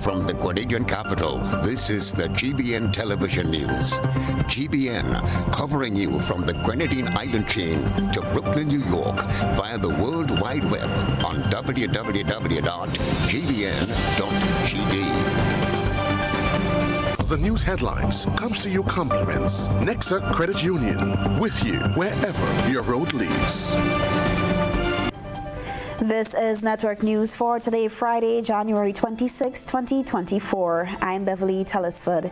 from the Grenadian capital, this is the GBN television news. GBN, covering you from the Grenadine Island chain to Brooklyn, New York, via the World Wide Web on www.gbn.gd. The news headlines comes to you compliments Nexa Credit Union, with you wherever your road leads. This is Network News for today, Friday, January 26, 2024. I'm Beverly, Telesford.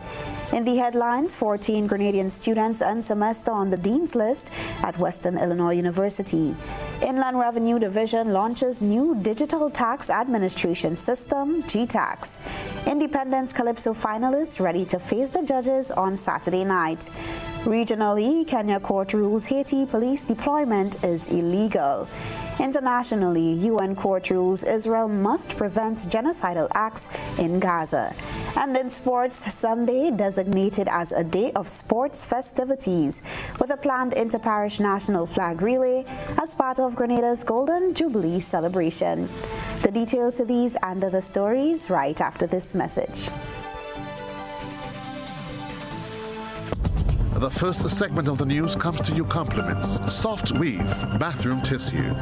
In the headlines, 14 Grenadian students end semester on the Dean's List at Western Illinois University. Inland Revenue Division launches new digital tax administration system, GTax. Independence Calypso finalists ready to face the judges on Saturday night. Regionally, Kenya court rules Haiti police deployment is illegal. Internationally, UN court rules Israel must prevent genocidal acts in Gaza. And in sports, Sunday designated as a day of sports festivities with a planned inter-parish national flag relay as part of Grenada's Golden Jubilee celebration. The details to these and other stories right after this message. The first segment of the news comes to you compliments Soft Weave Bathroom Tissue.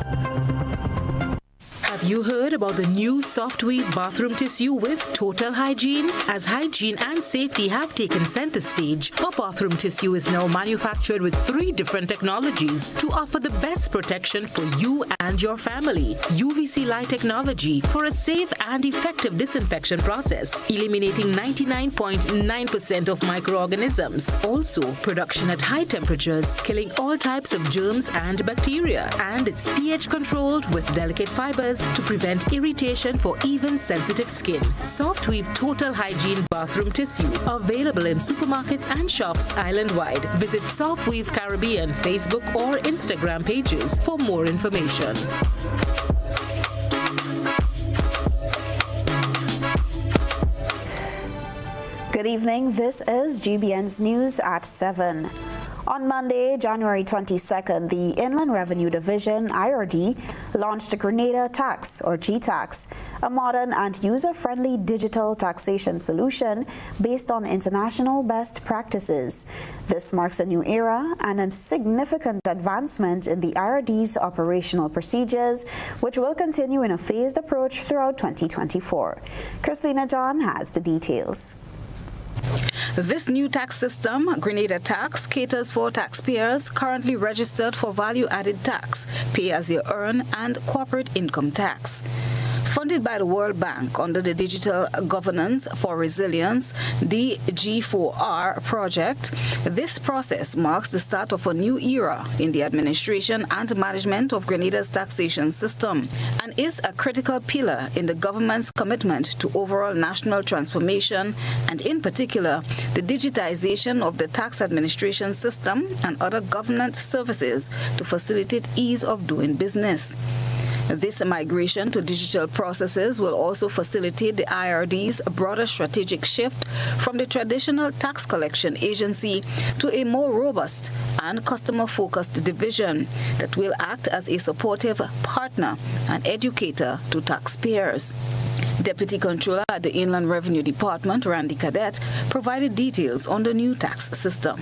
Have you heard about the new Soft Weave bathroom tissue with total hygiene? As hygiene and safety have taken center stage, our bathroom tissue is now manufactured with 3 different technologies to offer the best protection for you and your family. UVC light technology for a safe and effective disinfection process, eliminating 99.9% of microorganisms. Also, production at high temperatures, killing all types of germs and bacteria. And it's pH controlled with delicate fibers to prevent irritation for even sensitive skin. Soft Weave Total Hygiene Bathroom Tissue, available in supermarkets and shops island-wide. Visit Soft Weave Caribbean Facebook or Instagram pages for more information. Good evening. This is GBN's News at 7. On Monday, January 22nd, the Inland Revenue Division, IRD, launched the Grenada Tax, or GTax, a modern and user-friendly digital taxation solution based on international best practices. This marks a new era and a significant advancement in the IRD's operational procedures, which will continue in a phased approach throughout 2024. Christina John has the details. This new tax system, Grenada Tax, caters for taxpayers currently registered for value-added tax, pay-as-you-earn, and corporate income tax. Funded by the World Bank under the Digital Governance for Resilience (DG4R) project, this process marks the start of a new era in the administration and management of Grenada's taxation system and is a critical pillar in the government's commitment to overall national transformation and, in particular, the digitization of the tax administration system and other government services to facilitate ease of doing business. This migration to digital processes will also facilitate the IRD's broader strategic shift from the traditional tax collection agency to a more robust and customer-focused division that will act as a supportive partner and educator to taxpayers. Deputy Controller at the Inland Revenue Department, Randy Cadet, provided details on the new tax system.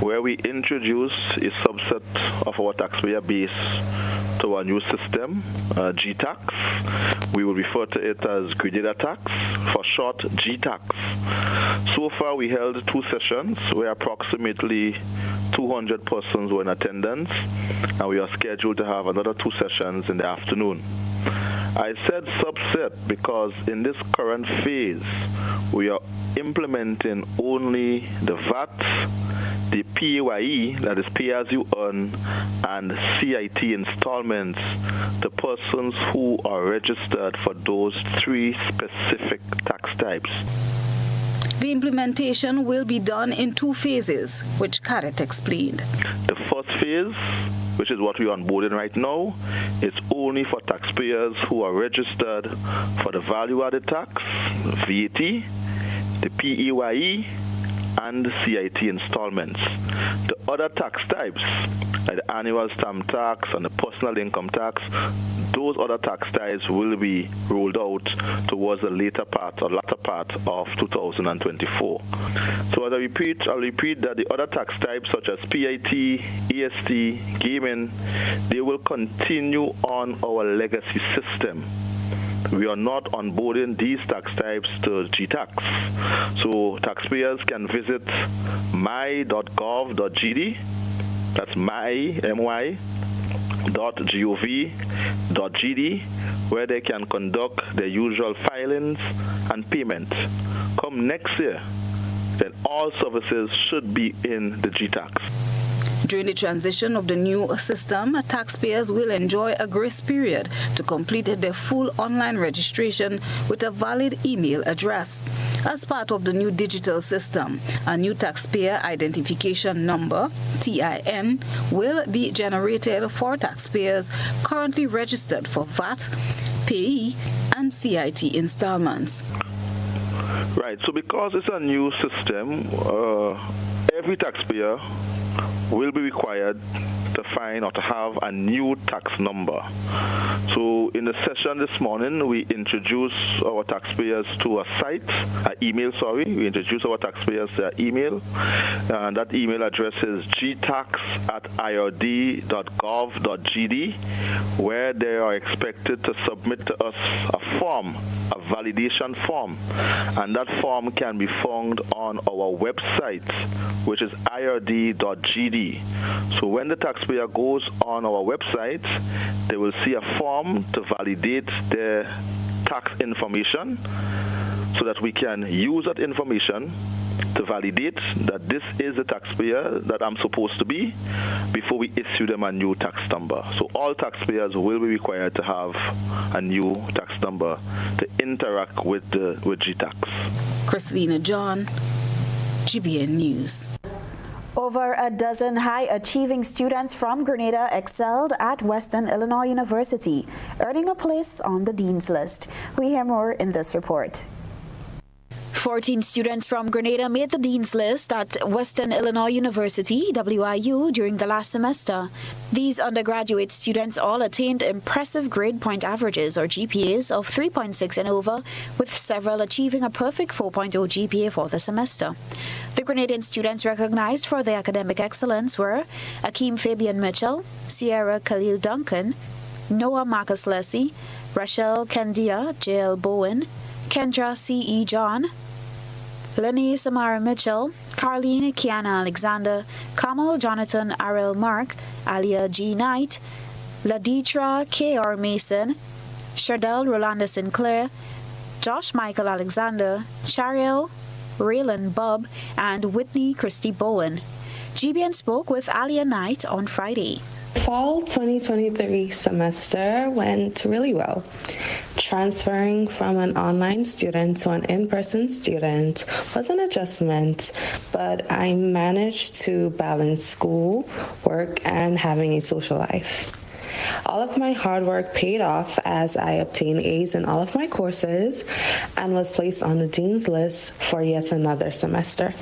Where we introduce a subset of our taxpayer base to our new system, GTax. We will refer to it as Grenada Tax, for short GTax. So far we held 2 sessions where approximately 200 persons were in attendance, and we are scheduled to have another 2 sessions in the afternoon. I said subset because in this current phase we are implementing only the VAT, the PAYE, that is pay as you earn, and CIT installments to persons who are registered for those 3 specific tax types. The implementation will be done in 2 phases, which Cadet explained. The first phase, which is what we are onboarding right now, is only for taxpayers who are registered for the value-added tax, VAT, the PAYE, and CIT installments. The other tax types, like the annual stamp tax and the personal income tax, those other tax types will be rolled out towards the latter part of 2024. So as I'll repeat that the other tax types such as PIT, EST, GBN, they will continue on our legacy system. We are not onboarding these tax types to GTax. So taxpayers can visit my.gov.gd, that's my.gov.gd, where they can conduct their usual filings and payments. Come next year, then all services should be in the GTax. During the transition of the new system, taxpayers will enjoy a grace period to complete their full online registration with a valid email address. As part of the new digital system, a new taxpayer identification number, TIN, will be generated for taxpayers currently registered for VAT, PAYE, and CIT installments. Right, so because it's a new system, every taxpayer will be required to find or to have a new tax number. So in the session this morning, we introduced our taxpayers to a site, we introduced our taxpayers to an email, and that email address is gtax@ird.gov.gd, where they are expected to submit to us a form, a validation form, and that form can be found on our website, which is ird.gd. So when the taxpayer goes on our website, they will see a form to validate their tax information so that we can use that information to validate that this is the taxpayer that I'm supposed to be before we issue them a new tax number. So all taxpayers will be required to have a new tax number to interact with GTax. Christina John, GBN News. Over a dozen high-achieving students from Grenada excelled at Western Illinois University, earning a place on the Dean's List. We hear more in this report. 14 students from Grenada made the Dean's List at Western Illinois University, WIU, during the last semester. These undergraduate students all attained impressive grade point averages, or GPAs, of 3.6 and over, with several achieving a perfect 4.0 GPA for the semester. The Grenadian students recognized for their academic excellence were Akeem Fabian Mitchell, Sierra Khalil Duncan, Noah Marcus Leslie, Rachel Kendia J.L. Bowen, Kendra C.E. John, Lenny Samara Mitchell, Carleen Kiana Alexander, Kamal Jonathan Arel Mark, Alia G. Knight, Laditra K.R. Mason, Shardell Rolanda Sinclair, Josh Michael Alexander, Shariel Raylan Bubb, and Whitney Christy Bowen. GBN spoke with Alia Knight on Friday. Fall 2023 semester went really well. Transferring from an online student to an in-person student was an adjustment, but I managed to balance school, work, and having a social life. All of my hard work paid off as I obtained A's in all of my courses and was placed on the Dean's List for yet another semester.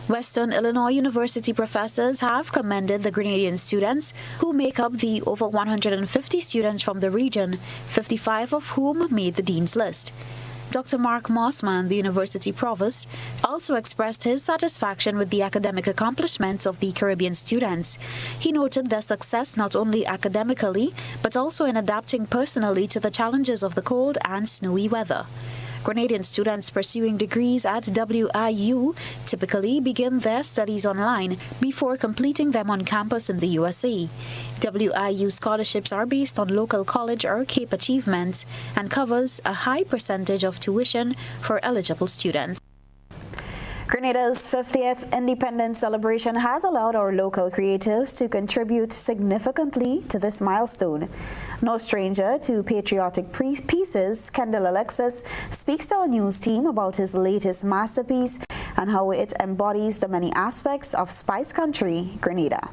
Western Illinois University professors have commended the Grenadian students who make up the over 150 students from the region, 55 of whom made the Dean's List. Dr. Mark Mossman, the university provost, also expressed his satisfaction with the academic accomplishments of the Caribbean students. He noted their success not only academically, but also in adapting personally to the challenges of the cold and snowy weather. Grenadian students pursuing degrees at WIU typically begin their studies online before completing them on campus in the USA. WIU scholarships are based on local college or CAPE achievements and covers a high percentage of tuition for eligible students. Grenada's 50th independence celebration has allowed our local creatives to contribute significantly to this milestone. No stranger to patriotic pieces, Kendall Alexis speaks to our news team about his latest masterpiece and how it embodies the many aspects of Spice Country, Grenada.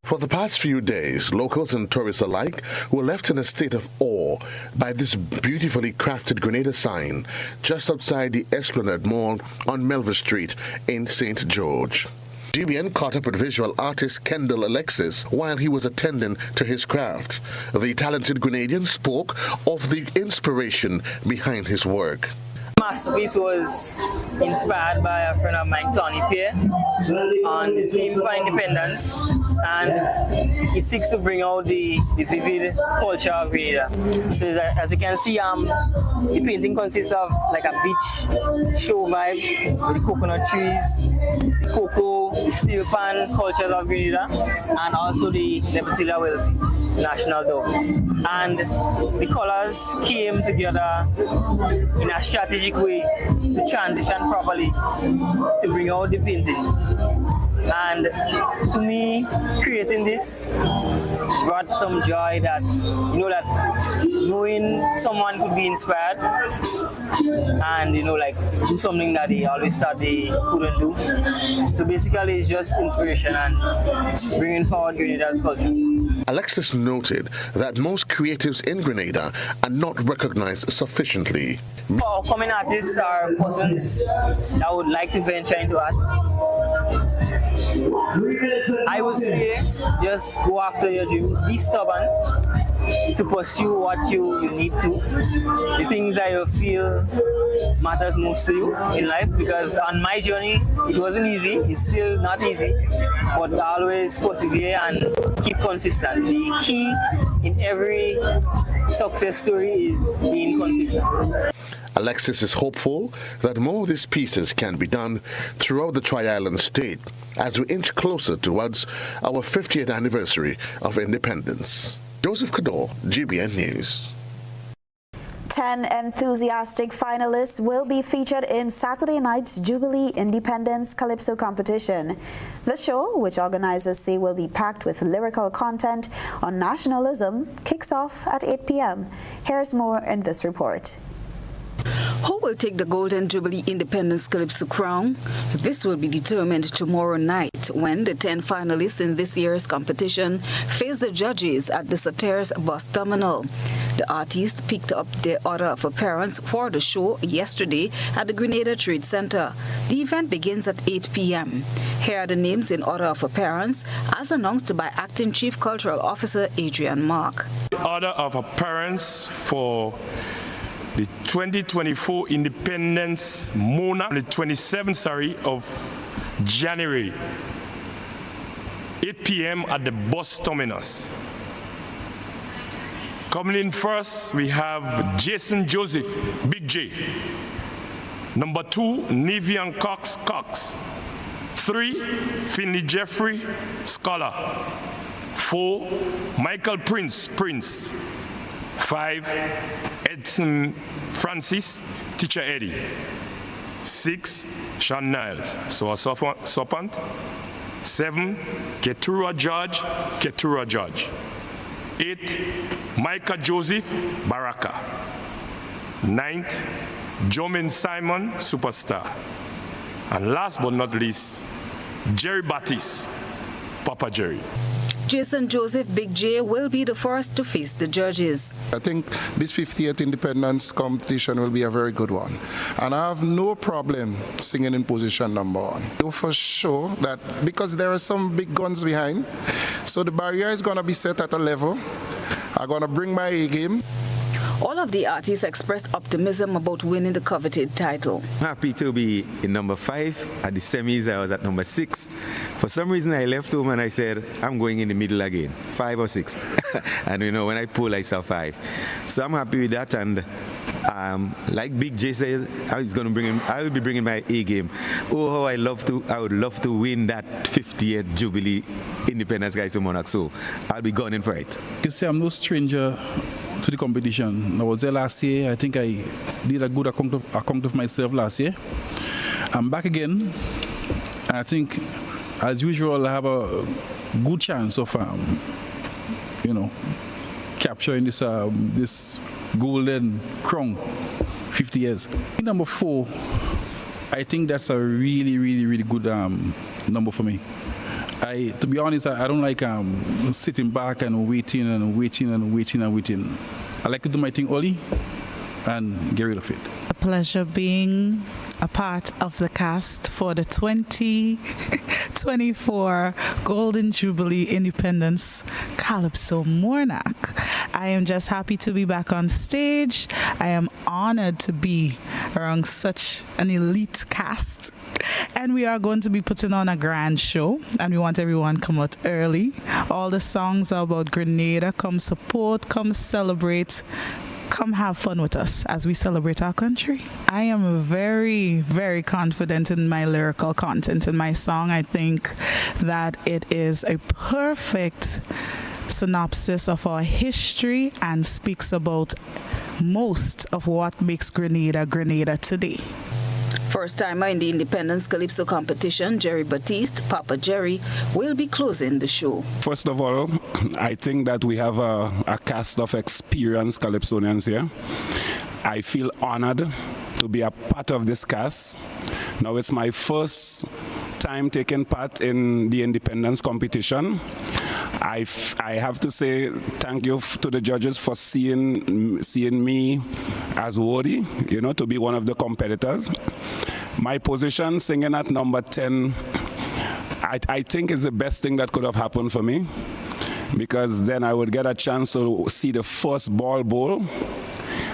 For the past few days, locals and tourists alike were left in a state of awe by this beautifully crafted Grenada sign just outside the Esplanade Mall on Melville Street in St. George. GBN caught up with visual artist Kendall Alexis while he was attending to his craft. The talented Grenadian spoke of the inspiration behind his work. Masterpiece was inspired by a friend of mine, Tony Pierre, on the theme for independence, and it seeks to bring out the vivid culture of Grenada. So as you can see, the painting consists of like a beach show vibe with the coconut trees, the cocoa, the steel pan culture of Grenada, and also the Nefertiti Welsi national dog. And the colors came together in a strategic way to transition properly to bring out the painting. And to me, creating this brought some joy that, that knowing someone could be inspired and, like do something that they always thought they couldn't do. So basically it's just inspiration and bringing forward Grenada's culture. Alexis noted that most creatives in Grenada are not recognized sufficiently. Upcoming artists are persons that would like to venture into art. I would say just go after your dreams, be stubborn to pursue what you need to, the things that you feel matters most to you in life, because on my journey it wasn't easy, it's still not easy, but always persevere and keep consistent. The key in every success story is being consistent. Alexis is hopeful that more of these pieces can be done throughout the Tri-Island state as we inch closer towards our 50th anniversary of independence. Joseph Cador, GBN News. 10 enthusiastic finalists will be featured in Saturday night's Jubilee Independence Calypso competition. The show, which organizers say will be packed with lyrical content on nationalism, kicks off at 8 p.m. Here's more in this report. Who will take the Golden Jubilee Independence Calypso crown? This will be determined tomorrow night when the 10 finalists in this year's competition face the judges at the Satires bus terminal. The artists picked up their order of appearance for the show yesterday at the Grenada Trade Center. The event begins at 8 p.m. Here are the names in order of appearance as announced by Acting Chief Cultural Officer Adrian Mark. The order of appearance for the 2024 Independence Mona, the 27th, of January, 8 p.m. at the bus terminus. Coming in first, we have Jason Joseph, Big J. Number 2, Nivian Cox. 3, Finley Jeffrey, Scholar. 4, Michael Prince. 5, Edson Francis, Teacher Eddie. 6, Sean Niles, so a serpent. 7, Keturah George. 8, Micah Joseph, Baraka. 9th, Jomin Simon, Superstar. And last but not least, Jerry Battis, Papa Jerry. Jason Joseph, Big J, will be the first to face the judges. I think this 50th Independence competition will be a very good one. And I have no problem singing in position number 1. I know for sure that because there are some big guns behind, so the barrier is going to be set at a level. I'm going to bring my A game. All of the artists expressed optimism about winning the coveted title. Happy to be in number 5. At the semis, I was at number 6. For some reason, I left home and I said, I'm going in the middle again, 5 or 6. And when I pulled, I saw 5. So I'm happy with that. And like Big J said, I will be bringing my A game. Oh, how I would love to win that 50th Jubilee Independence Calypso Monarch. So I'll be gunning for it. You see, I'm no stranger to the competition. I was there last year. I think I did a good account of myself last year. I'm back again. I think, as usual, I have a good chance of, capturing this golden crown, 50 years. Number 4, I think that's a really, really, really good number for me. To be honest, I don't like sitting back and waiting. I like to do my thing early and get rid of it. A pleasure being a part of the cast for the 2024 Golden Jubilee Independence Calypso Monarch. I am just happy to be back on stage. I am honored to be around such an elite cast. And we are going to be putting on a grand show, and we want everyone to come out early. All the songs are about Grenada. Come support, come celebrate, come have fun with us as we celebrate our country. I am very, very confident in my lyrical content in my song. I think that it is a perfect synopsis of our history and speaks about most of what makes Grenada, Grenada today. First timer in the Independence Calypso competition, Jerry Batiste, Papa Jerry, will be closing the show. First of all, I think that we have a cast of experienced Calypsonians here. I feel honored to be a part of this cast. Now it's my first time taking part in the Independence competition. I have to say thank you to the judges for seeing me as worthy, to be one of the competitors. My position, singing at number 10, I think is the best thing that could have happened for me, because then I would get a chance to see the first ball bowl.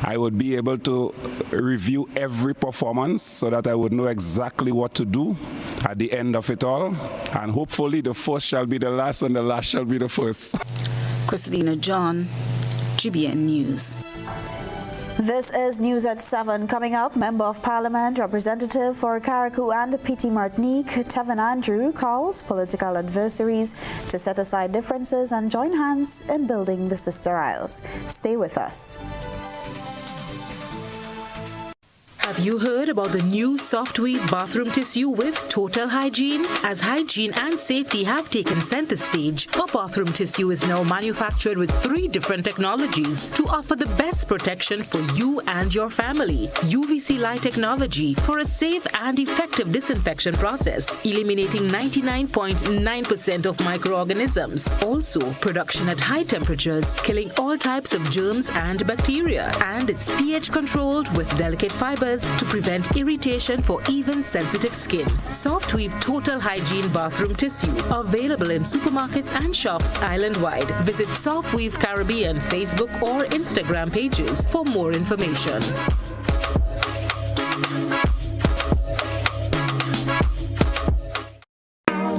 I would be able to review every performance so that I would know exactly what to do at the end of it all. And hopefully the first shall be the last and the last shall be the first. Christina John, GBN News. This is News at 7. Coming up, Member of Parliament, Representative for Carriacou and Petite Martinique, Tevin Andrew, calls political adversaries to set aside differences and join hands in building the Sister Isles. Stay with us. Have you heard about the new Softweave bathroom tissue with total hygiene? As hygiene and safety have taken center stage, our bathroom tissue is now manufactured with 3 different technologies to offer the best protection for you and your family. UVC light technology for a safe and effective disinfection process, eliminating 99.9% of microorganisms. Also, production at high temperatures, killing all types of germs and bacteria. And it's pH controlled with delicate fibers to prevent irritation for even sensitive skin. Softweave Total Hygiene Bathroom Tissue, available in supermarkets and shops island-wide. Visit Softweave Caribbean Facebook or Instagram pages for more information.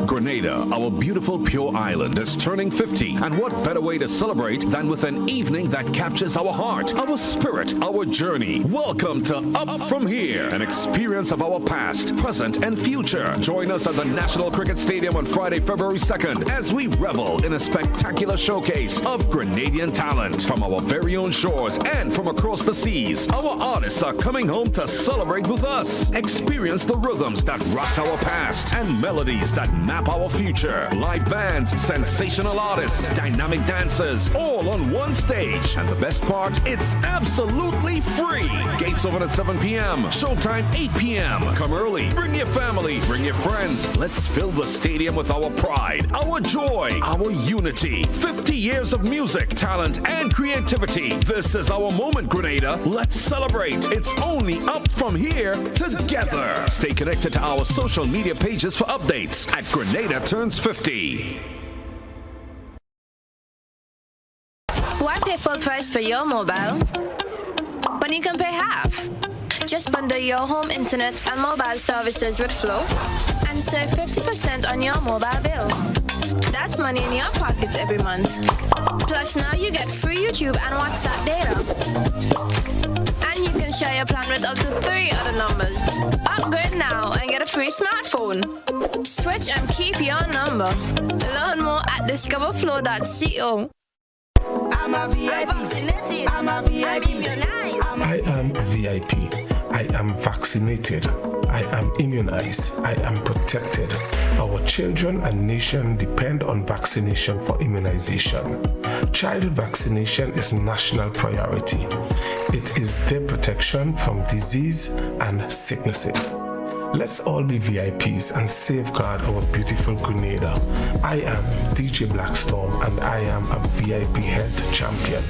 Grenada, our beautiful pure island, is turning 50. And what better way to celebrate than with an evening that captures our heart, our spirit, our journey. Welcome to Up From Here, an experience of our past, present, and future. Join us at the National Cricket Stadium on Friday, February 2nd, as we revel in a spectacular showcase of Grenadian talent from our very own shores and from across the seas. Our artists are coming home to celebrate with us. Experience the rhythms that rocked our past and melodies that map our future. Live bands, sensational artists, dynamic dancers, all on one stage. And the best part, it's absolutely free. Gates open at 7 p.m. Showtime 8 p.m. Come early. Bring your family. Bring your friends. Let's fill the stadium with our pride, our joy, our unity. 50 years of music, talent, and creativity. This is our moment, Grenada. Let's celebrate. It's only up from here together. Stay connected to our social media pages for updates at Grenada turns 50. Why pay full price for your mobile when you can pay half? Just bundle your home internet and mobile services with Flow and save 50% on your mobile bill. That's money in your pockets every month. Plus now you get free YouTube and WhatsApp data. And you can share your plan with up to 3 other numbers. Upgrade now and get a free smartphone. Switch and keep your number. Learn more at discoverflow.co. I'm a VIP. Vaccinated. I'm a VIP. I'm immunized. I am a VIP. I am vaccinated. I am immunized. I am protected. Our children and nation depend on vaccination for immunization. Childhood vaccination is national priority. It is their protection from disease and sicknesses. Let's all be VIPs and safeguard our beautiful Grenada. I am DJ Blackstorm and I am a VIP health champion.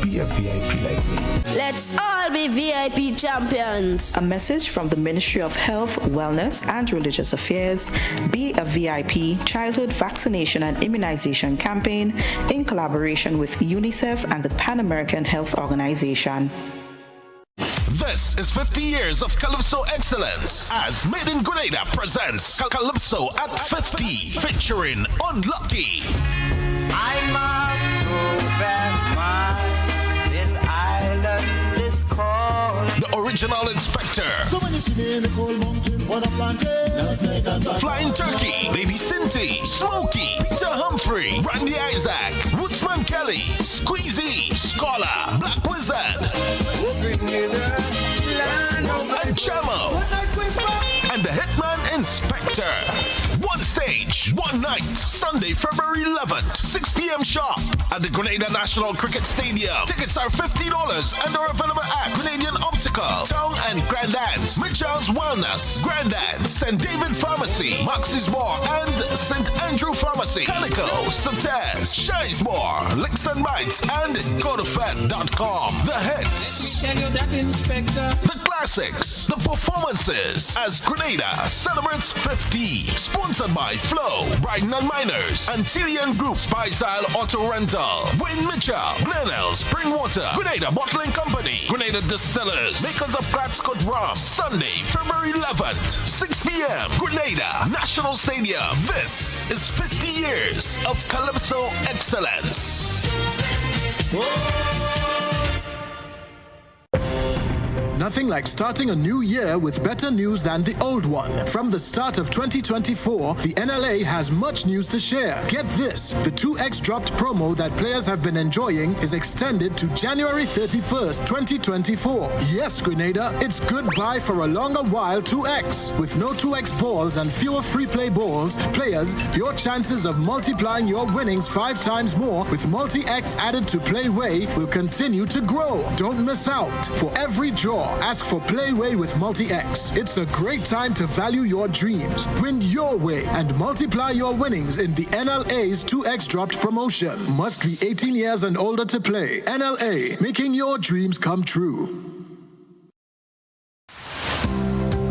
Be a VIP like me. Let's all be VIP champions. A message from the Ministry of Health, Wellness and Religious Affairs. Be a VIP Childhood Vaccination and Immunization Campaign in collaboration with UNICEF and the Pan American Health Organization. This is 50 years of Calypso excellence as Made in Grenada presents Calypso at 50 featuring Unlucky. I must go back, my little island is called. The original inspector. Flying Turkey, Lady Cinty, Smokey, Peter Humphrey, Randy Isaac, Woodsman Kelly, Squeezy, Scholar, Black Wizard, and Chamo, and the Hitman Inspector. One stage, one night, Sunday, February 11th, 6 p.m. sharp at the Grenada National Cricket Stadium. Tickets are $50 and are available at Canadian Optical, Town and Grandans, Mitchell's Wellness, Grandans, St. David Pharmacy, Max's Bar, and St. Andrew Pharmacy, Calico, Sates, Shizemore, Licks and Bites, and GoToFed.com. The hits, the classics, the performances as Grenada celebrates 50. Sponsored by Flow, Brighton and Miners, Antillian Group, Spicyle Auto Rental, Wayne Mitchell, Glenelg, Springwater, Grenada Bottling Company, Grenada Distillers, makers of Gladscott Rum. Sunday, February 11th, 6 p.m. Grenada National Stadium. This is 50 years of Calypso excellence. Nothing like starting a new year with better news than the old one. From the start of 2024, the NLA has much news to share. Get this, the 2X dropped promo that players have been enjoying is extended to January 31st, 2024. Yes, Grenada, it's goodbye for a longer while 2X. With no 2X balls and fewer free play balls, players, your chances of multiplying your winnings 5 times more with Multi-X added to Playway will continue to grow. Don't miss out. For every draw, ask for Playway with Multi-X. It's a great time to value your dreams, win your way, and multiply your winnings in the NLA's 2X dropped promotion. Must be 18 years and older to play. NLA, making your dreams come true.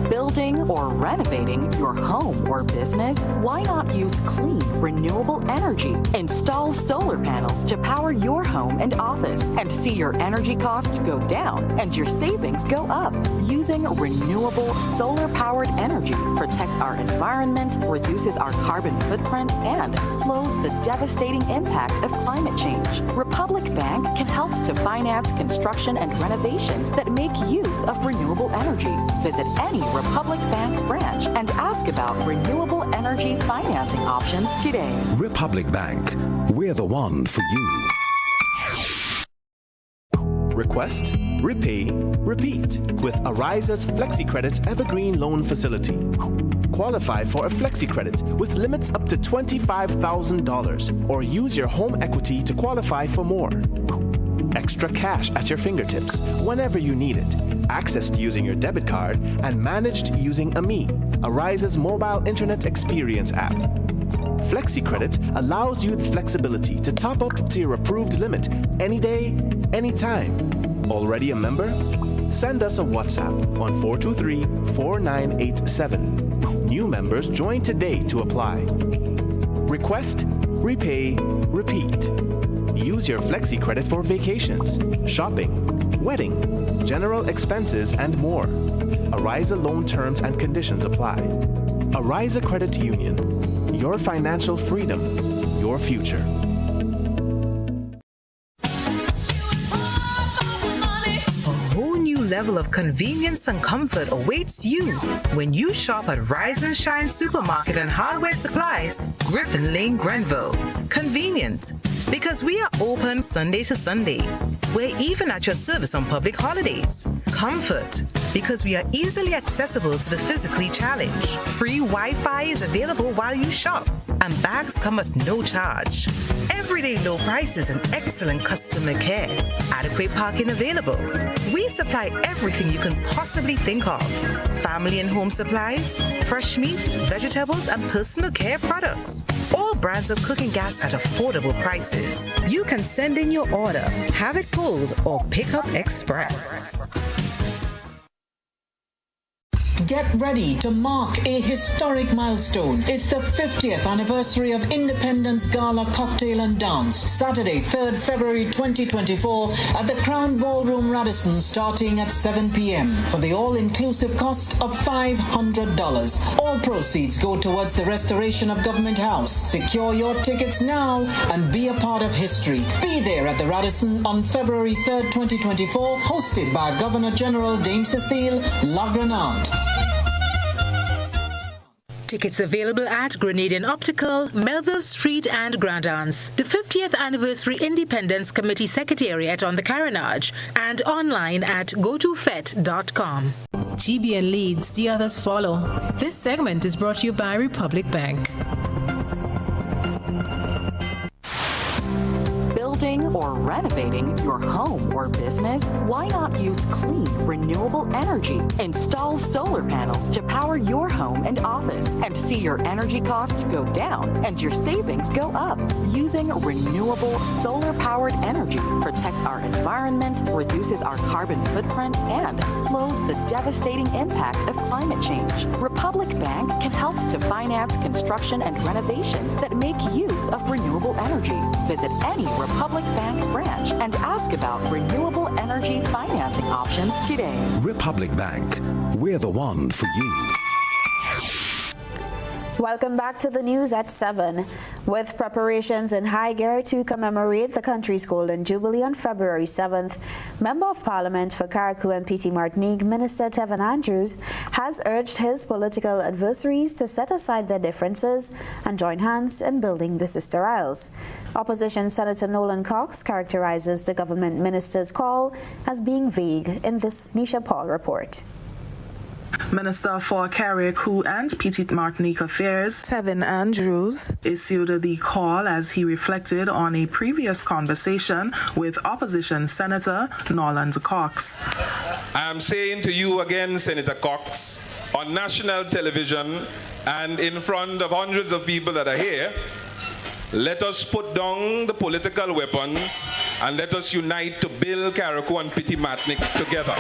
Building or renovating your home or business? Why not use clean, renewable energy? Install solar panels to power your home and office and see your energy costs go down and your savings go up. Using renewable solar-powered energy protects our environment, reduces our carbon footprint, and slows the devastating impact of climate change. Republic Bank can help to finance construction and renovations that make use of renewable energy. Visit any Republic Bank branch and ask about renewable energy financing options today. Republic Bank, we're the one for you. Request, repay, repeat with Ariza's FlexiCredit Evergreen Loan Facility. Qualify for a FlexiCredit with limits up to $25,000 or use your home equity to qualify for more. Extra cash at your fingertips whenever you need it. Accessed using your debit card and managed using AMI, Ariza's mobile internet experience app. FlexiCredit allows you the flexibility to top up to your approved limit any day, anytime. Already a member? Send us a WhatsApp on 423-4987. New members join today to apply. Request, repay, repeat. Use your FlexiCredit for vacations, shopping, wedding, general expenses, and more. Ariza loan terms and conditions apply. Ariza Credit Union. Your financial freedom, your future. Level of convenience and comfort awaits you when you shop at Rise and Shine Supermarket and Hardware Supplies, Griffin Lane, Grenville. Convenient, because we are open Sunday to Sunday. We're even at your service on public holidays. Comfort, because we are easily accessible to the physically challenged. Free Wi-Fi is available while you shop, and bags come at no charge. Everyday low prices and excellent customer care. Adequate parking available. We supply everything you can possibly think of. Family and home supplies, fresh meat, vegetables, and personal care products. All brands of cooking gas at affordable prices. You can send in your order, have it pulled, or pick up express. Get ready to mark a historic milestone. It's the 50th anniversary of Independence Gala Cocktail and Dance, Saturday, 3rd February 2024 at the Crown Ballroom Radisson, starting at 7 p.m. for the all-inclusive cost of $500. All proceeds go towards the restoration of Government House. Secure your tickets now and be a part of history. Be there at the Radisson on February 3rd, 2024, hosted by Governor General Dame Cecile Lagranade. Tickets available at Grenadian Optical, Melville Street and Grand Anse, the 50th Anniversary Independence Committee Secretariat on the Carenage, and online at gotofet.com. GBN leads, the others follow. This segment is brought to you by Republic Bank. Building or renovating your home or business? Why not use clean, renewable energy? Install solar panels to power your home and office and see your energy costs go down and your savings go up. Using renewable solar-powered energy protects our environment, reduces our carbon footprint, and slows the devastating impact of climate change. Republic Bank can help to finance construction and renovations that make use of renewable energy. Visit any Republic Bank branch and ask about renewable energy financing options today. Republic Bank, we're the one for you. Welcome back to the news at 7. With preparations in high gear to commemorate the country's Golden Jubilee on February 7th, Member of Parliament for Carriacou and Petite Martinique, Minister Tevin Andrews, has urged his political adversaries to set aside their differences and join hands in building the Sister Isles. Opposition Senator Nolan Cox characterizes the government minister's call as being vague in this Nisha Paul report. Minister for Carriacou and Petite Martinique Affairs, Tevin Andrews, issued the call as he reflected on a previous conversation with Opposition Senator Nolan Cox. I am saying to you again, Senator Cox, on national television and in front of hundreds of people that are here, let us put down the political weapons and let us unite to build Carriacou and Petite Martinique together.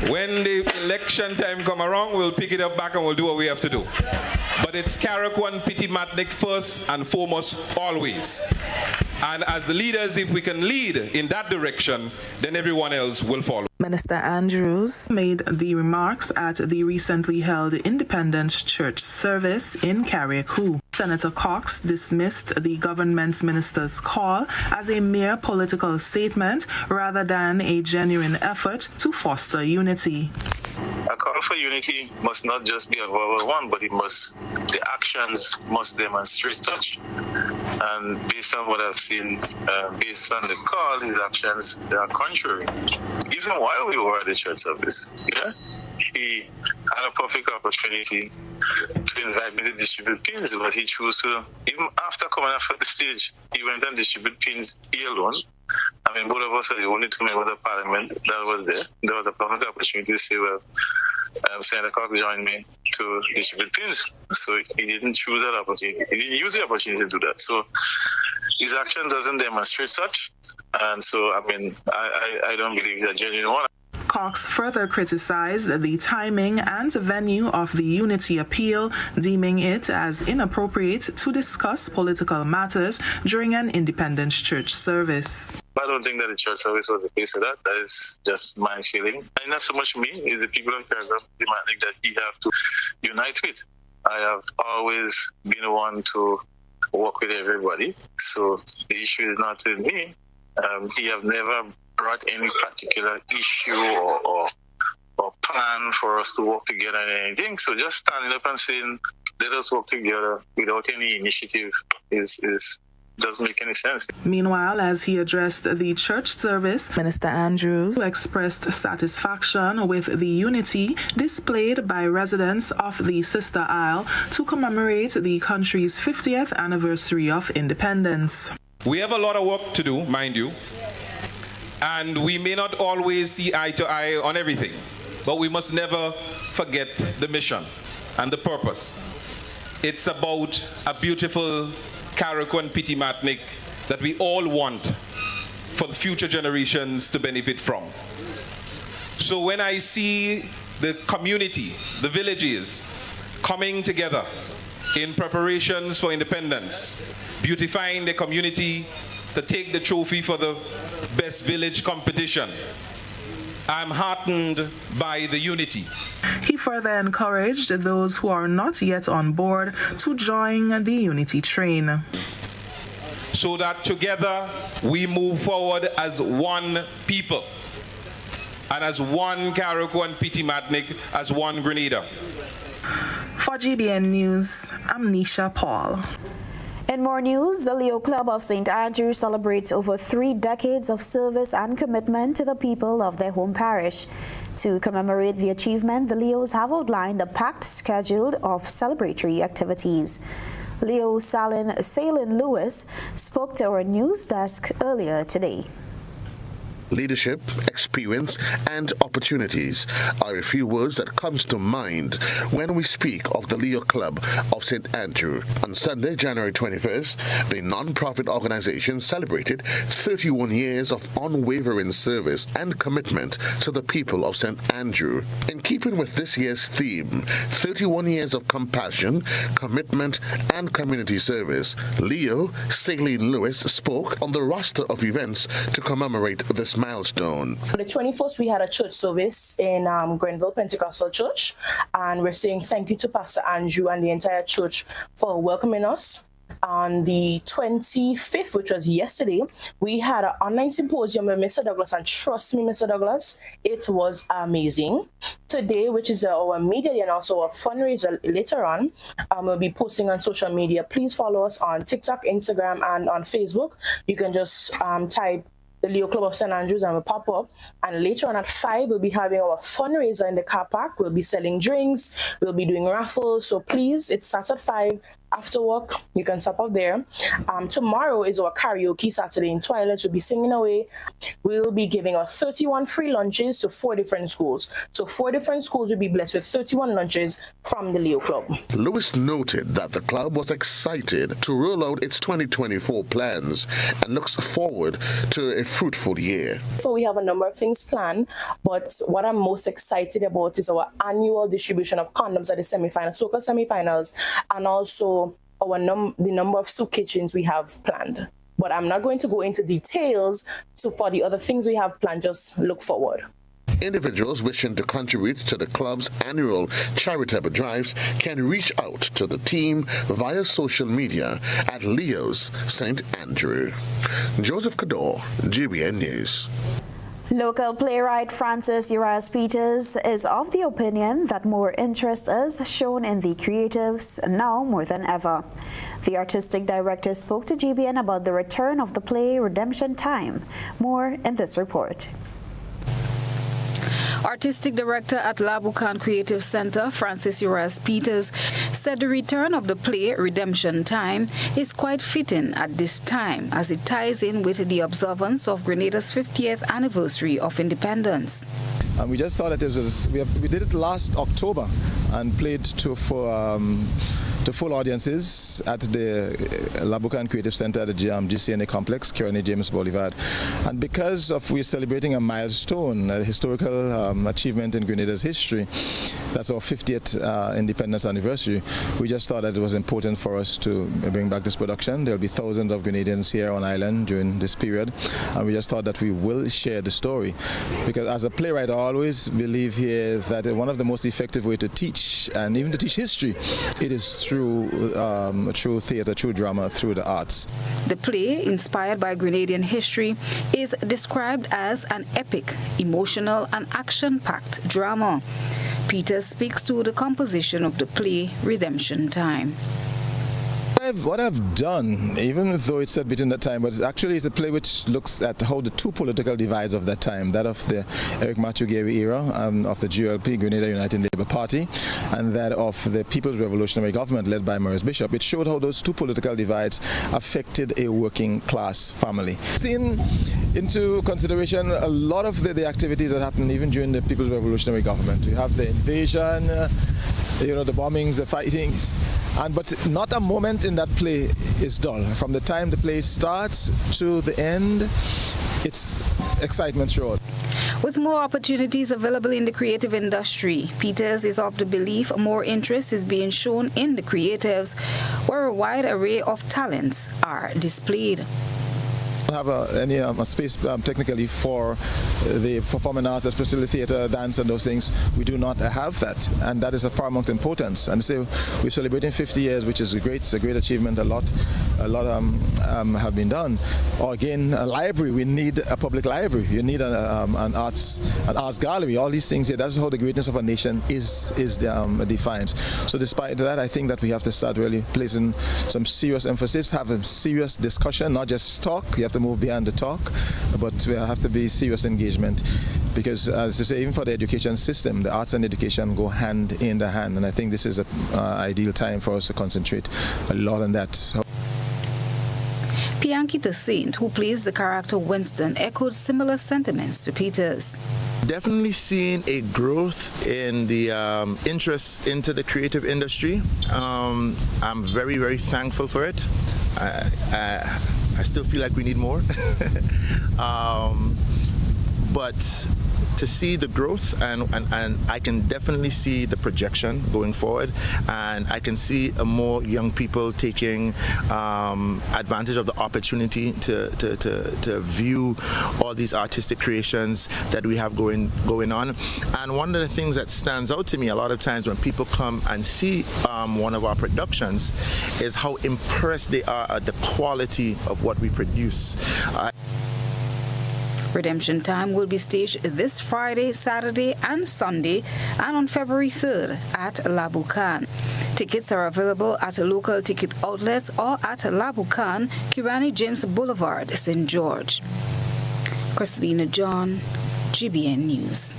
When the election time come around, we'll pick it up back and we'll do what we have to do. But it's Carriacou and Petite Martinique first and foremost, always. And as leaders, if we can lead in that direction, then everyone else will follow. Minister Andrews made the remarks at the recently held Independence Church service in Carriacou. Senator Cox dismissed the government's minister's call as a mere political statement rather than a genuine effort to foster unity. A call for unity must not just be a verbal one, but the actions must demonstrate such. And based on what I've seen, based on the call, his actions are contrary. Even while we were at the church service, he had a perfect opportunity to invite me to distribute pins, but he chose to, even after coming off the stage, he went and distributed pins he alone. I mean, both of us are the only two members of Parliament that was there. There was a perfect opportunity to say, well, Senator Cox joined me to distribute pins. So he didn't choose that opportunity. He didn't use the opportunity to do that. So his action doesn't demonstrate such. And so, I mean, I don't believe it's a genuine one. Cox further criticized the timing and venue of the unity appeal, deeming it as inappropriate to discuss political matters during an Independence Church service. I don't think that the church service was the place for that. That is just my feeling. And not so much me, it's the people of Carriacou demanding that he have to unite with. I have always been the one to work with everybody. So the issue is not with me. He have never brought any particular issue or plan for us to work together and anything. So just standing up and saying, let us work together without any initiative is doesn't make any sense. Meanwhile, as he addressed the church service, Minister Andrews expressed satisfaction with the unity displayed by residents of the Sister Isle to commemorate the country's 50th anniversary of independence. We have a lot of work to do, mind you, and we may not always see eye to eye on everything, but we must never forget the mission and the purpose. It's about a beautiful Carriacou and Pitimatnik that we all want for the future generations to benefit from. So when I see the community, the villages, coming together in preparations for independence, beautifying the community to take the trophy for the best village competition, I'm heartened by the unity. He further encouraged those who are not yet on board to join the unity train, so that together we move forward as one people and as one Carriacou and Pitimatnik, as one Grenada. For GBN News, I'm Nisha Paul. In more news, the Leo Club of St. Andrew celebrates over 3 decades of service and commitment to the people of their home parish. To commemorate the achievement, the Leos have outlined a packed schedule of celebratory activities. Leo Salin Lewis spoke to our news desk earlier today. Leadership, experience, and opportunities are a few words that comes to mind when we speak of the Leo Club of St. Andrew. On Sunday, January 21st, the non-profit organization celebrated 31 years of unwavering service and commitment to the people of St. Andrew. In keeping with this year's theme, 31 years of compassion, commitment, and community service, Leo Salin Lewis spoke on the roster of events to commemorate this milestone. On the 21st, we had a church service in Grenville Pentecostal Church, and we're saying thank you to Pastor Andrew and the entire church for welcoming us. On the 25th, which was yesterday, we had an online symposium with Mr. Douglas, and trust me, Mr. Douglas, it was amazing. Today, which is our media and also our fundraiser later on, we'll be posting on social media. Please follow us on TikTok, Instagram, and on Facebook. You can just type the Leo Club of St. Andrews and will pop up. And later on at 5, we'll be having our fundraiser in the car park. We'll be selling drinks. We'll be doing raffles. So please, it starts at 5. After work, you can stop up there. Tomorrow is our karaoke Saturday in Twilight. We'll be singing away. We'll be giving out 31 free lunches to 4 different schools. So 4 different schools will be blessed with 31 lunches from the Leo Club. Lewis noted that the club was excited to roll out its 2024 plans and looks forward to a fruitful year. So we have a number of things planned, but what I'm most excited about is our annual distribution of condoms at the semifinals, soccer semifinals, and also the number of soup kitchens we have planned. But I'm not going to go into details for the other things we have planned. Just look forward. Individuals wishing to contribute to the club's annual charitable drives can reach out to the team via social media at Leo's St. Andrew. Joseph Cador, GBN News. Local playwright Francis Urias Peters is of the opinion that more interest is shown in the creatives now more than ever. The artistic director spoke to GBN about the return of the play Redemption Time. More in this report. Artistic Director at Labukan Creative Center, Francis Urias Peters, said the return of the play Redemption Time is quite fitting at this time as it ties in with the observance of Grenada's 50th anniversary of independence. And we just thought that we did it last October and played to full audiences at the Labukan Creative Center at the GCNA Complex, Kearney James Boulevard. And because we're celebrating a milestone, a historical achievement in Grenada's history, that's our 50th independence anniversary, we just thought that it was important for us to bring back this production. There'll be thousands of Grenadians here on island during this period, and we just thought that we will share the story. Because as a playwright, I always believe here that one of the most effective ways to teach, and even to teach history, it is through theater, through drama, through the arts. The play, inspired by Grenadian history, is described as an epic, emotional and action-packed drama. Peter speaks to the composition of the play Redemption Time. What I've done, even though it's set between that time, but it's a play which looks at how the two political divides of that time, that of the Eric Matthew Gary era of the GLP, Grenada United Labour Party, and that of the People's Revolutionary Government led by Maurice Bishop. It showed how those two political divides affected a working class family. Taking into consideration a lot of the activities that happened even during the People's Revolutionary Government. You have the invasion, the bombings, the fightings, but not a moment in that play is dull. From the time the play starts to the end, it's excitement throughout. With more opportunities available in the creative industry, Peters is of the belief more interest is being shown in the creatives, where a wide array of talents are displayed. Have a space technically for the performing arts, especially theatre, dance and those things. We do not have that, and that is of paramount importance. And so we're celebrating 50 years, which is it's a great achievement. A lot have been done. Or again, a library. We need a public library. You need an arts gallery. All these things here. That's how the greatness of a nation is defined. So despite that, I think that we have to start really placing some serious emphasis, have a serious discussion, not just talk. You have to move beyond the talk, but we have to be serious engagement, because as you say, even for the education system, the arts and education go hand in the hand, and I think this is the ideal time for us to concentrate a lot on that. Piankita Saint, who plays the character Winston, echoed similar sentiments to Peters. Definitely seeing a growth in the interest into the creative industry. I'm very, very thankful for it. I still feel like we need more. But to see the growth, and I can definitely see the projection going forward, and I can see more young people taking advantage of the opportunity to view all these artistic creations that we have going on. And one of the things that stands out to me a lot of times when people come and see one of our productions is how impressed they are at the quality of what we produce. Redemption Time will be staged this Friday, Saturday and Sunday, and on February 3rd at Labukan. Tickets are available at local ticket outlets or at Labukan, Kirani James Boulevard, St. George. Christina John, GBN News.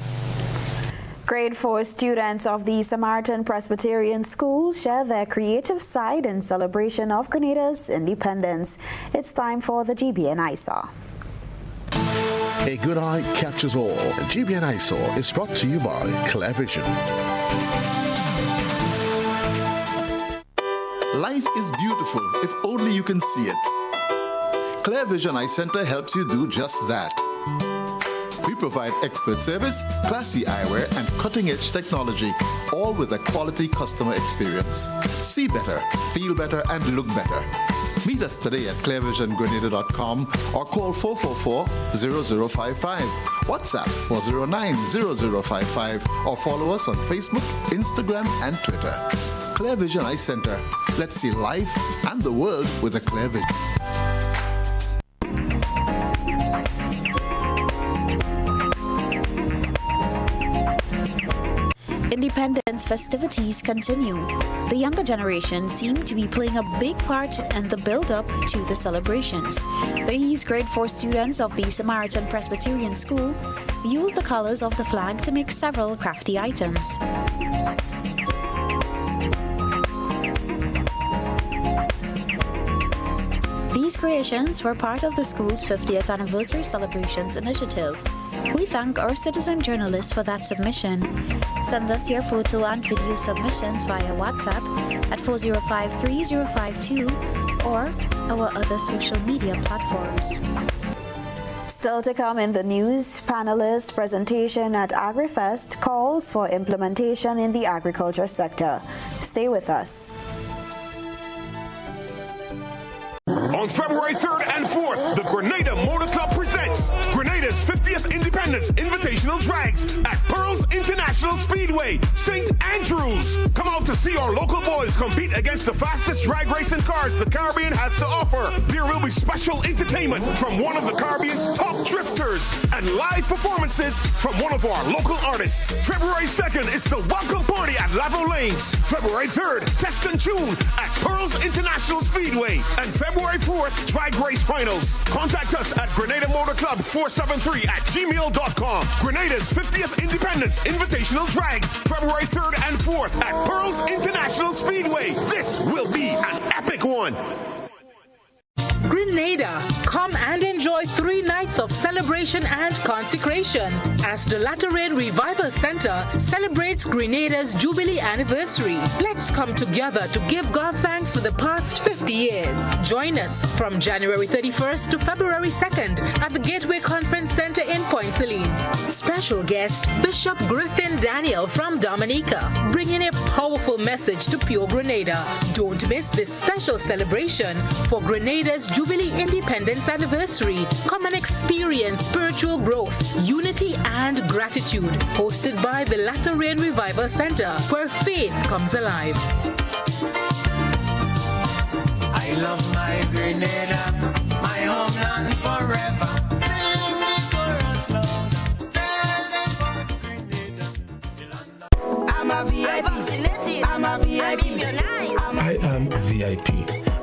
Grade 4 students of the Samaritan Presbyterian School share their creative side in celebration of Grenada's independence. It's time for the GBN ISA. A good eye captures all. GBN ISA is brought to you by Clear Vision. Life is beautiful if only you can see it. Clear Vision Eye Center helps you do just that. We provide expert service, classy eyewear, and cutting-edge technology, all with a quality customer experience. See better, feel better, and look better. Meet us today at clearvisiongrenada.com or call 444-0055, WhatsApp 409-0055, or follow us on Facebook, Instagram, and Twitter. Clear Vision Eye Center. Let's see life and the world with a clear vision. Independence festivities continue. The younger generation seem to be playing a big part in the build-up to the celebrations. These grade 4 students of the Samaritan Presbyterian School use the colors of the flag to make several crafty items. These creations were part of the school's 50th anniversary celebrations initiative. We thank our citizen journalists for that submission. Send us your photo and video submissions via WhatsApp at 405-3052 or our other social media platforms. Still to come in the news, panelist presentation at AgriFest calls for implementation in the agriculture sector. Stay with us. On February 3rd and 4th, the Grenada Motor Club presents Grenada's 50th Independence Invitational Drags at Pearls International. International Speedway, St. Andrews. Come out to see our local boys compete against the fastest drag racing cars the Caribbean has to offer. There will be special entertainment from one of the Caribbean's top drifters and live performances from one of our local artists. February 2nd is the welcome party at Lavo Lanes. February 3rd, Test and Tune at Pearls International Speedway. And February 4th, drag race finals. Contact us at Grenada Motor Club 473@gmail.com. Grenada's 50th Independence Invitational Drags, February 3rd and 4th at Pearls International Speedway. This will be an epic one. Grenada, come and enjoy 3 nights of celebration and consecration as the Latter Rain Revival Center celebrates Grenada's Jubilee anniversary. Let's come together to give God thanks for the past 50 years. Join us from January 31st to February 2nd at the Gateway Conference Center in Point Salines. Special guest, Bishop Griffin Daniel from Dominica, bringing a powerful message to pure Grenada. Don't miss this special celebration for Grenada's Jubilee Independence Anniversary. Come and experience spiritual growth, unity, and gratitude. Hosted by the Latter Rain Revival Center, where faith comes alive. I love my Grenada, my homeland forever. I'm a VIP. I'm a VIP. I am VIP.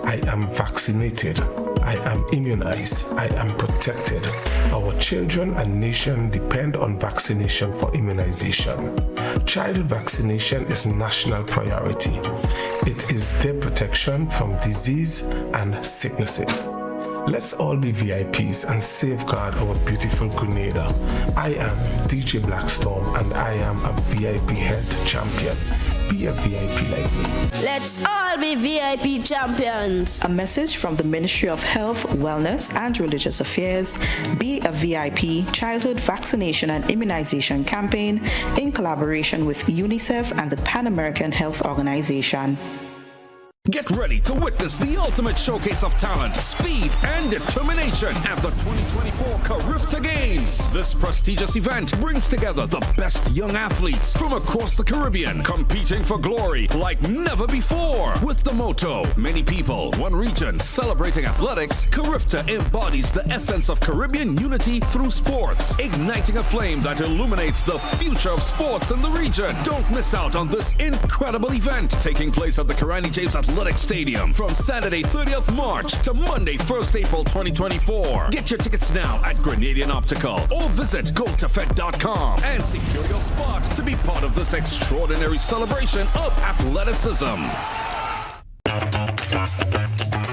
I am vaccinated. I am immunized. I am protected. Our children and nation depend on vaccination for immunization. Childhood vaccination is national priority. It is their protection from disease and sicknesses. Let's all be VIPs and safeguard our beautiful Grenada. I am DJ Blackstorm and I am a VIP health champion. Be a VIP like me. Let's all be VIP champions. A message from the Ministry of Health, Wellness and Religious Affairs. Be a VIP Childhood Vaccination and Immunization Campaign in collaboration with UNICEF and the Pan American Health Organization. Get ready to witness the ultimate showcase of talent, speed, and determination at the 2024 Carifta Games. This prestigious event brings together the best young athletes from across the Caribbean, competing for glory like never before. With the motto, many people, one region, celebrating athletics, Carifta embodies the essence of Caribbean unity through sports, igniting a flame that illuminates the future of sports in the region. Don't miss out on this incredible event, taking place at the Karani James Athletic Stadium from Saturday 30th March to Monday 1st April 2024. Get your tickets now at Grenadian Optical or visit gotofed.com and secure your spot to be part of this extraordinary celebration of athleticism.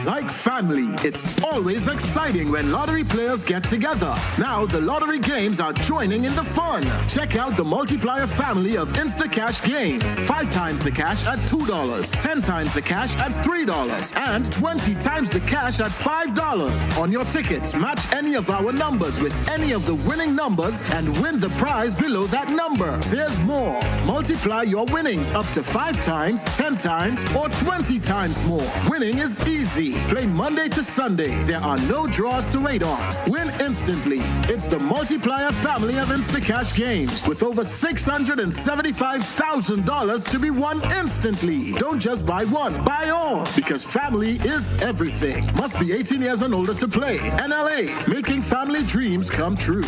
Like family, it's always exciting when lottery players get together. Now the lottery games are joining in the fun. Check out the multiplier family of Instacash games. 5 times the cash at $2, 10 times the cash at $3, and 20 times the cash at $5. On your tickets, match any of our numbers with any of the winning numbers and win the prize below that number. There's more. Multiply your winnings up to 5 times, 10 times, or 20 times more. Winning is easy. Play Monday to Sunday. There are no draws to wait on. Win instantly. It's the multiplier family of Instacash games with over $675,000 to be won instantly. Don't just buy one, buy all, because family is everything. Must be 18 years and older to play. NLA, making family dreams come true.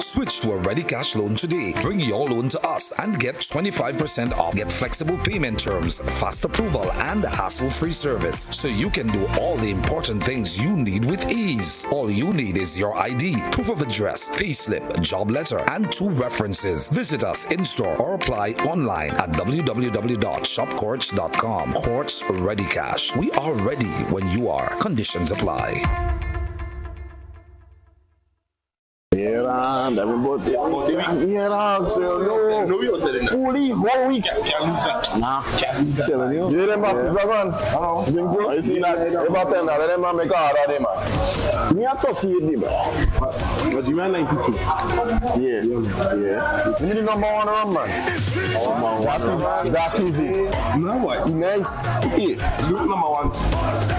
Switch to a Ready Cash loan today. Bring your loan to us and get 25% off. Get flexible payment terms, fast approval, and hassle-free service, so you can do all the important things you need with ease. All you need is your ID, proof of address, payslip, job letter, and 2 references. Visit us in-store or apply online at www.shopcourts.com. Courts Ready Cash. We are ready when you are. Conditions apply. Here man. That we both yeah, dog. So no, we don't tell them. Fully 1 week. Nah, telling you. You them massive dragon. Hello. You see that? About 10 that them man make hard on them man. Me a 38 man. But you man 92. Yeah. You need the number 1 run man. Oh man, what is that easy? No what? Nice. Yeah. Look number 1.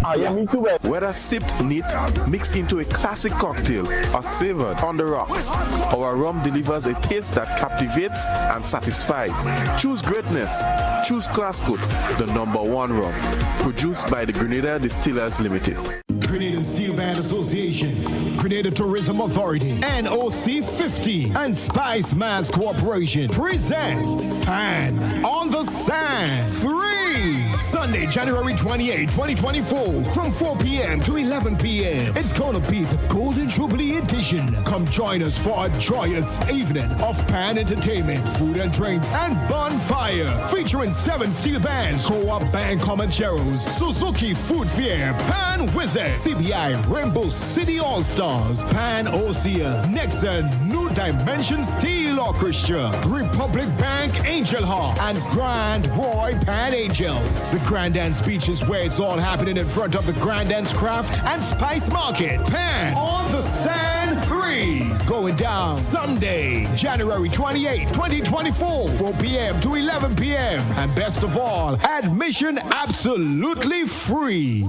Ah yeah, me too. Whether sipped neat, mixed into a classic cocktail, or savored on the rocks, our rum delivers a taste that captivates and satisfies. Choose greatness. Choose Classcoat, the number 1 rum. Produced by the Grenada Distillers Limited. Grenada Steel Band Association, Grenada Tourism Authority, NOC 50, and Spice Mass Corporation presents Pan on the Sand 3. Sunday, January 28, 2024, from 4 p.m. to 11 p.m. It's gonna be the Golden Jubilee edition. Come join us for a joyous evening of Pan entertainment, food and drinks, and bonfire, featuring 7 steel bands, Co-op Band Comancheros, Suzuki Food Fair, Pan Wizard, CBI Rainbow City All-Stars, Pan Osea, Nexon, New Dimension Steel Orchestra, Republic Bank Angel Hawk, and Grand Roy Pan Angels. The Grand Dance Beach is where it's all happening in front of the Grand Dance Craft and Spice Market. Pan on the Sand 3, going down Sunday, January 28, 2024, 4 p.m. to 11 p.m. And best of all, admission absolutely free.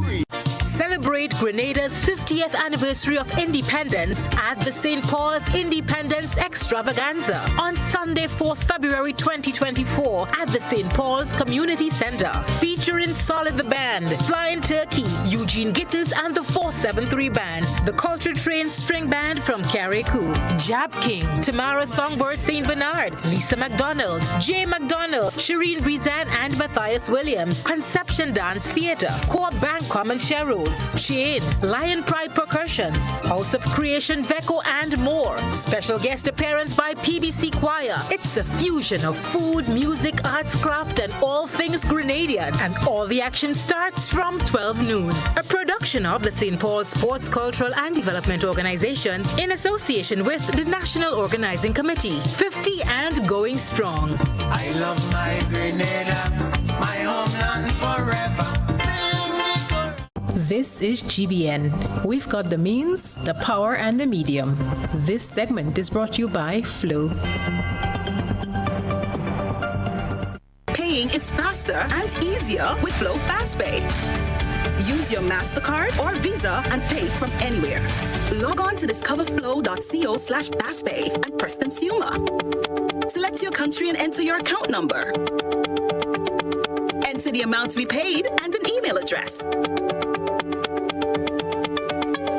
Celebrate Grenada's 50th anniversary of independence at the St. Paul's Independence Extravaganza on Sunday, 4th February 2024 at the St. Paul's Community Center. Featuring Solid the Band, Flying Turkey, Eugene Gittins and the 473 Band, the Culture Train String Band from Carriacou, Jab King, Tamara Songbird St. Bernard, Lisa McDonald, Jay McDonald, Shireen Brizan and Matthias Williams, Conception Dance Theatre, Co-op Bank Comancheros, Chain, Lion Pride Percussions, House of Creation Veco and more. Special guest appearance by PBC Choir. It's a fusion of food, music, arts, craft and all things Grenadian, and all the action starts from 12 noon. A production of the St. Paul Sports, Cultural and Development Organization in association with the National Organizing Committee. 50 and going strong. I love my Grenada, my homeland forever. This is GBN. We've got the means, the power, and the medium. This segment is brought to you by Flow. Paying is faster and easier with Flow FastPay. Use your MasterCard or Visa and pay from anywhere. Log on to discoverflow.co/fastpay and press Consumer. Select your country and enter your account number. Enter the amount to be paid and an email address.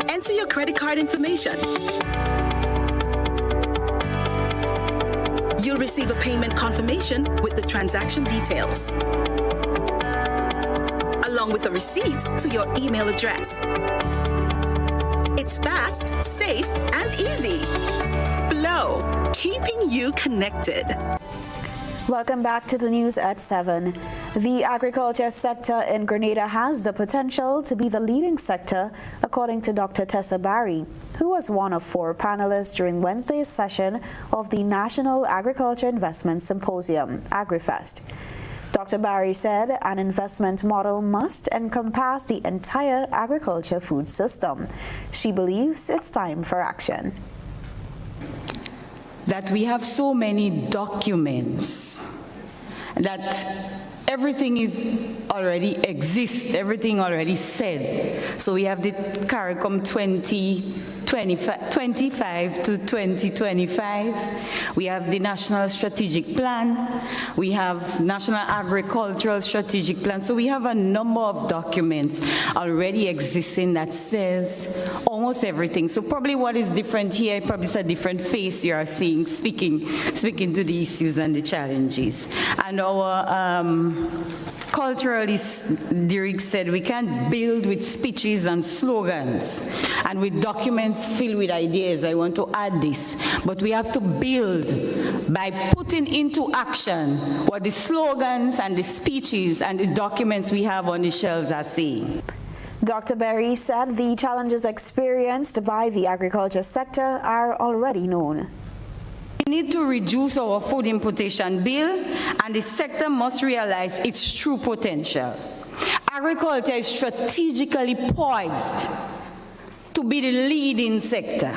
Enter your credit card information. You'll receive a payment confirmation with the transaction details, along with a receipt to your email address. It's fast, safe, and easy. Flow, keeping you connected. Welcome back to the news at 7. The agriculture sector in Grenada has the potential to be the leading sector, according to Dr. Tessa Barry, who was one of 4 panelists during Wednesday's session of the National Agriculture Investment Symposium, AgriFest. Dr. Barry said an investment model must encompass the entire agriculture food system. She believes it's time for action. That we have so many documents that everything is already exists, everything already said. So we have the CARICOM 2025 to 2025. We have the National Strategic Plan. We have National Agricultural Strategic Plan. So we have a number of documents already existing that says almost everything. So probably what is different here, probably it's a different face you are seeing, speaking to the issues and the challenges. And our culturalist, Derek said, we can't build with speeches and slogans and with documents filled with ideas. I want to add this. But we have to build by putting into action what the slogans and the speeches and the documents we have on the shelves are saying. Dr. Berry said the challenges experienced by the agriculture sector are already known. We need to reduce our food importation bill, and the sector must realize its true potential. Agriculture is strategically poised to be the leading sector,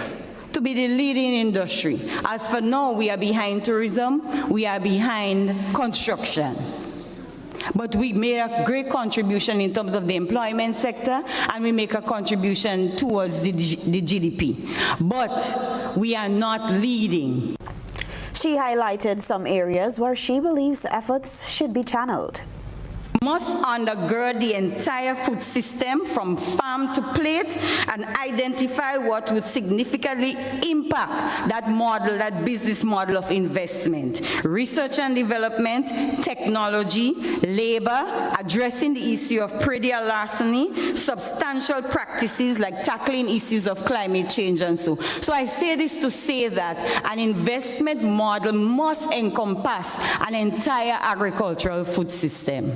to be the leading industry. As for now, we are behind tourism, we are behind construction. But we made a great contribution in terms of the employment sector, and we make a contribution towards the GDP. But we are not leading. She highlighted some areas where she believes efforts should be channeled. Must undergird the entire food system from farm to plate and identify what would significantly impact that model, that business model of investment. Research and development, technology, labor, addressing the issue of predial larceny, substantial practices like tackling issues of climate change and so. So I say this to say that an investment model must encompass an entire agricultural food system.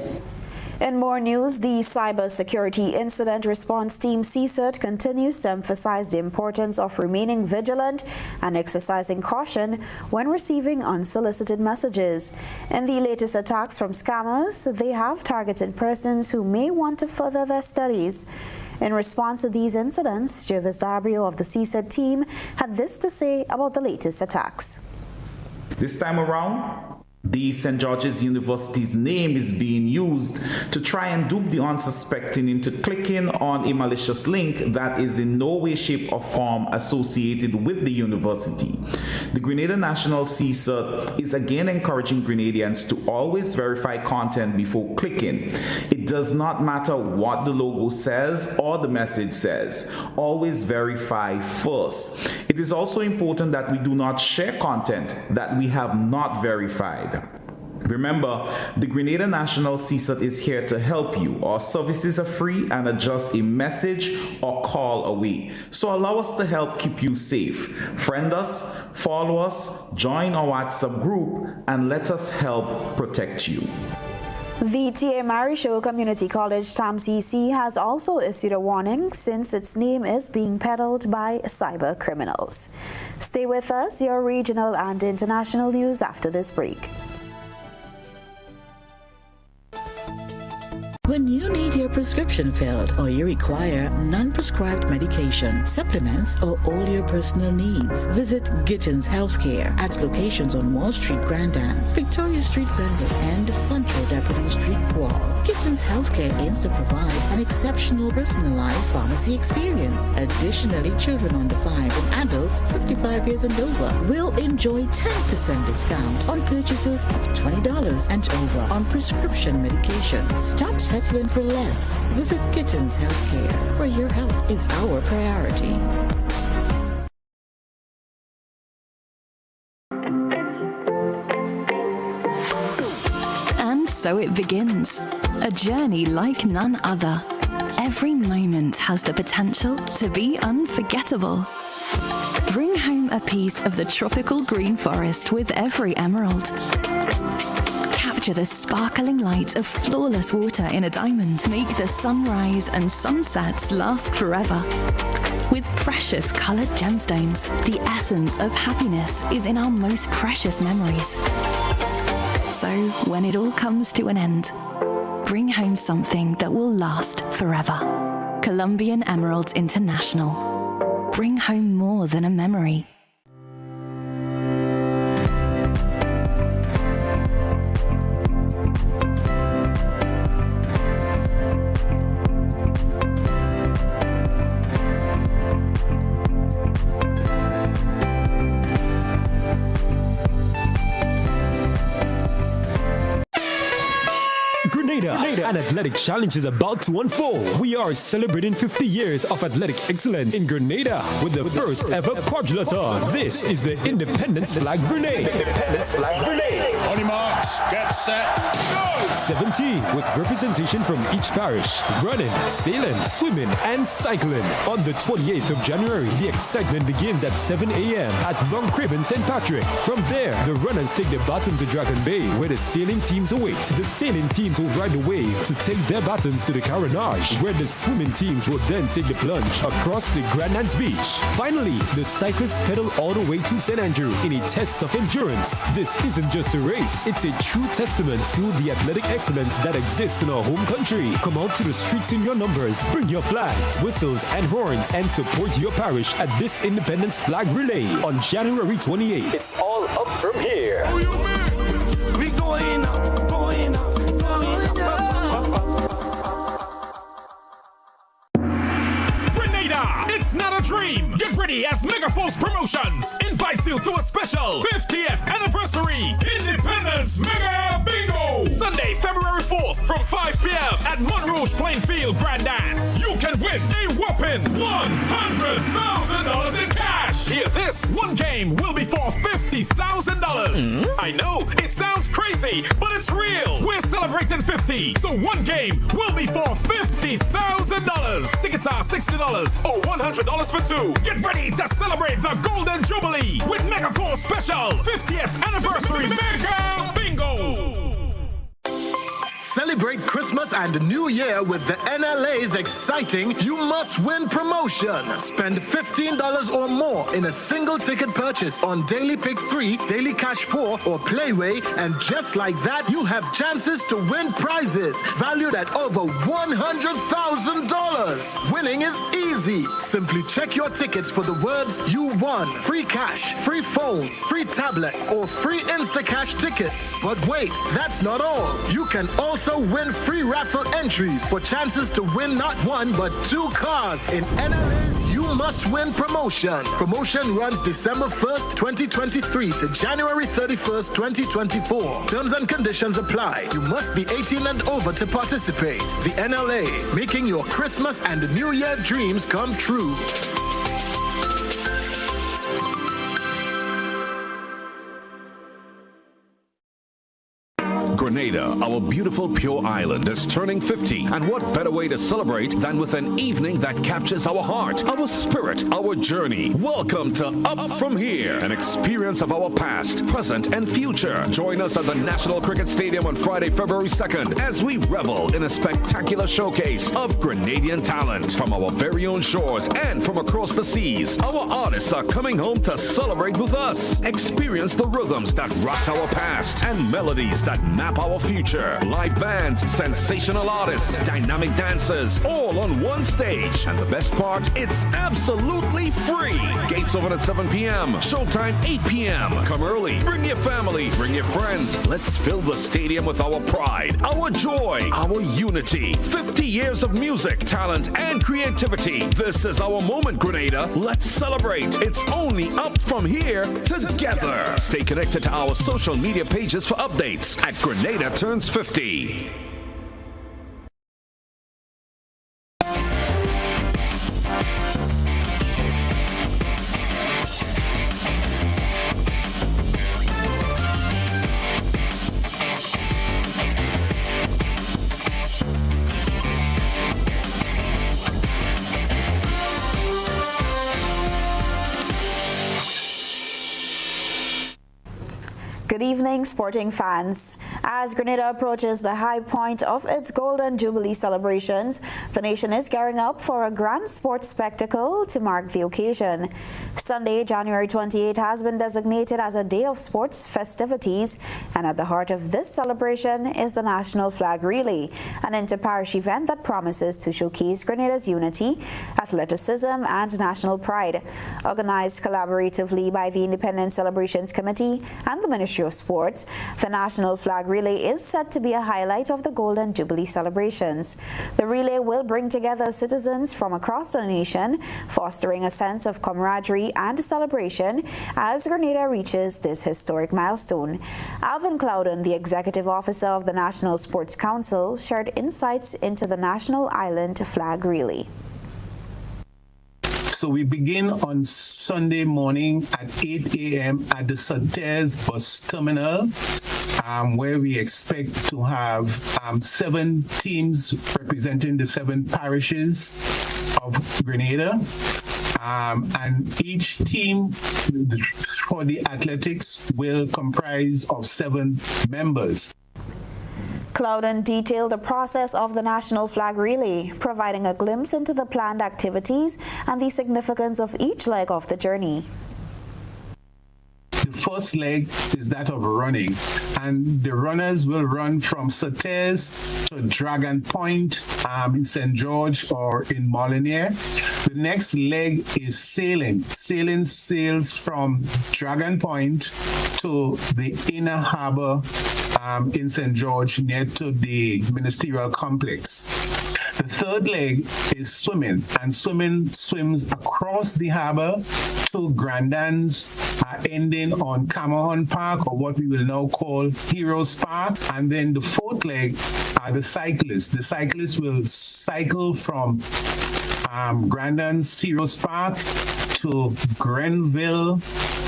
In more news, the Cybersecurity Incident Response Team CSIRT continues to emphasize the importance of remaining vigilant and exercising caution when receiving unsolicited messages. In the latest attacks from scammers, they have targeted persons who may want to further their studies. In response to these incidents, Jervis Dabrio of the CSIRT team had this to say about the latest attacks. This time around, the St. George's University's name is being used to try and dupe the unsuspecting into clicking on a malicious link that is in no way, shape, or form associated with the university. The Grenada National CSIRT is again encouraging Grenadians to always verify content before clicking. It does not matter what the logo says or the message says. Always verify first. It is also important that we do not share content that we have not verified. Remember, the Grenada National CSIRT is here to help you. Our services are free and are just a message or call away. So allow us to help keep you safe. Friend us, follow us, join our WhatsApp group, and let us help protect you. The T.A. Marisho Community College TAMCC has also issued a warning since its name is being peddled by cyber criminals. Stay with us, your regional and international news after this break. When you need your prescription filled or you require non-prescribed medication, supplements, or all your personal needs, visit Gittins Healthcare at locations on Wall Street, Grand Anse, Victoria Street, Brandon, and Central Deputy Street, Wall. Gittins Healthcare aims to provide an exceptional personalized pharmacy experience. Additionally, children under 5 and adults 55 years and over will enjoy 10% discount on purchases of $20 and over on prescription medication. Stop settling for less. Visit Gittins Healthcare, where your health is our priority. And so it begins. A journey like none other. Every moment has the potential to be unforgettable. Bring home a piece of the tropical green forest with every emerald. Capture the sparkling light of flawless water in a diamond. Make the sunrise and sunsets last forever. With precious colored gemstones, the essence of happiness is in our most precious memories. So, when it all comes to an end, bring home something that will last forever. Colombian Emeralds International. Bring home more than a memory. An athletic challenge is about to unfold. We are celebrating 50 years of athletic excellence in Grenada with the first ever quadrilathon. This is the Independence Flag Grenade. Independence Flag Grenade. On your marks, get set, go! 17 with representation from each parish. Running, sailing, swimming, and cycling. On the 28th of January, the excitement begins at 7 a.m. at Mount Craven St. Patrick. From there, the runners take the baton to Dragon Bay, where the sailing teams await. The sailing teams will ride ride the wave to take their batons to the Carenage, where the swimming teams will then take the plunge across the Grandlands Beach. Finally, the cyclists pedal all the way to St. Andrew in a test of endurance. This isn't just a race, it's a true testament to the athletic excellence that exists in our home country. Come out to the streets in your numbers, bring your flags, whistles, and horns, and support your parish at this Independence Flag Relay on January 28th. It's all up from here. We going up, going up, going up. Grenada, it's not a dream. Get ready as Megaforce Promotions invites you to a special 50th anniversary Independence Mega Bingo. Sunday, February 4th from 5 p.m. at Monrouge Plainfield Grand Dance. You can win a whopping $100,000 in cash. Hear this, one game will be for $50,000. I know, it sounds crazy, but it's real. We're celebrating 50, so one game will be for $50,000. Tickets are $60 or $100 for two. Get ready to celebrate the Golden Jubilee with Megaforce Special 50th Anniversary Mega Bingo. Celebrate Christmas and New Year with the NLA's exciting You Must Win promotion. Spend $15 or more in a single ticket purchase on Daily Pick 3, Daily Cash 4, or Playway, and just like that, you have chances to win prizes valued at over $100,000. Winning is easy. Simply check your tickets for the words "You won," free cash, free phones, free tablets, or free Instacash tickets. But wait, that's not all. You can also win free raffle entries for chances to win not one but two cars in NLA's You Must Win promotion. Promotion runs December 1st, 2023 to January 31st, 2024. Terms and conditions apply. You must be 18 and over to participate. The NLA, making your Christmas and New Year dreams come true. Grenada, our beautiful pure island, is turning 50. And what better way to celebrate than with an evening that captures our heart, our spirit, our journey. Welcome to Up From Here, an experience of our past, present, and future. Join us at the National Cricket Stadium on Friday, February 2nd, as we revel in a spectacular showcase of Grenadian talent from our very own shores and from across the seas. Our artists are coming home to celebrate with us. Experience the rhythms that rocked our past and melodies that map our future. Live bands, sensational artists, dynamic dancers, all on one stage. And the best part, it's absolutely free. Gates open at 7 p.m. Showtime 8 p.m. Come early. Bring your family. Bring your friends. Let's fill the stadium with our pride, our joy, our unity. 50 years of music, talent, and creativity. This is our moment, Grenada. Let's celebrate. It's only up from here together. Stay connected to our social media pages for updates at Grenada Turns 50. Good evening, sporting fans. As Grenada approaches the high point of its Golden Jubilee celebrations, the nation is gearing up for a grand sports spectacle to mark the occasion. Sunday, January 28 has been designated as a day of sports festivities, and at the heart of this celebration is the National Flag Relay, an inter-parish event that promises to showcase Grenada's unity, athleticism, and national pride. Organized collaboratively by the Independence Celebrations Committee and the Ministry of Sports, the National Flag Relay is set to be a highlight of the Golden Jubilee celebrations. The relay will bring together citizens from across the nation, fostering a sense of camaraderie and celebration as Grenada reaches this historic milestone. Alvin Clouden, the Executive Officer of the National Sports Council, shared insights into the National Island Flag Relay. So we begin on Sunday morning at 8 a.m. at the Santerre bus terminal, where we expect to have 7 teams representing the 7 parishes of Grenada. And each team for the athletics will comprise of 7 members. Clouden detailed the process of the national flag relay, providing a glimpse into the planned activities and the significance of each leg of the journey. The first leg is that of running, and the runners will run from Sauters to Dragon Point in St. George or in Molinier. The next leg is sailing. Sailing sails from Dragon Point to the inner harbor in St. George near to the ministerial complex. The third leg is swimming, and swimming swims across the harbor to Grandans, ending on Camerhon Park, or what we will now call Heroes Park. And then the fourth leg are the cyclists. The cyclists will cycle from Grandans Heroes Park to Grenville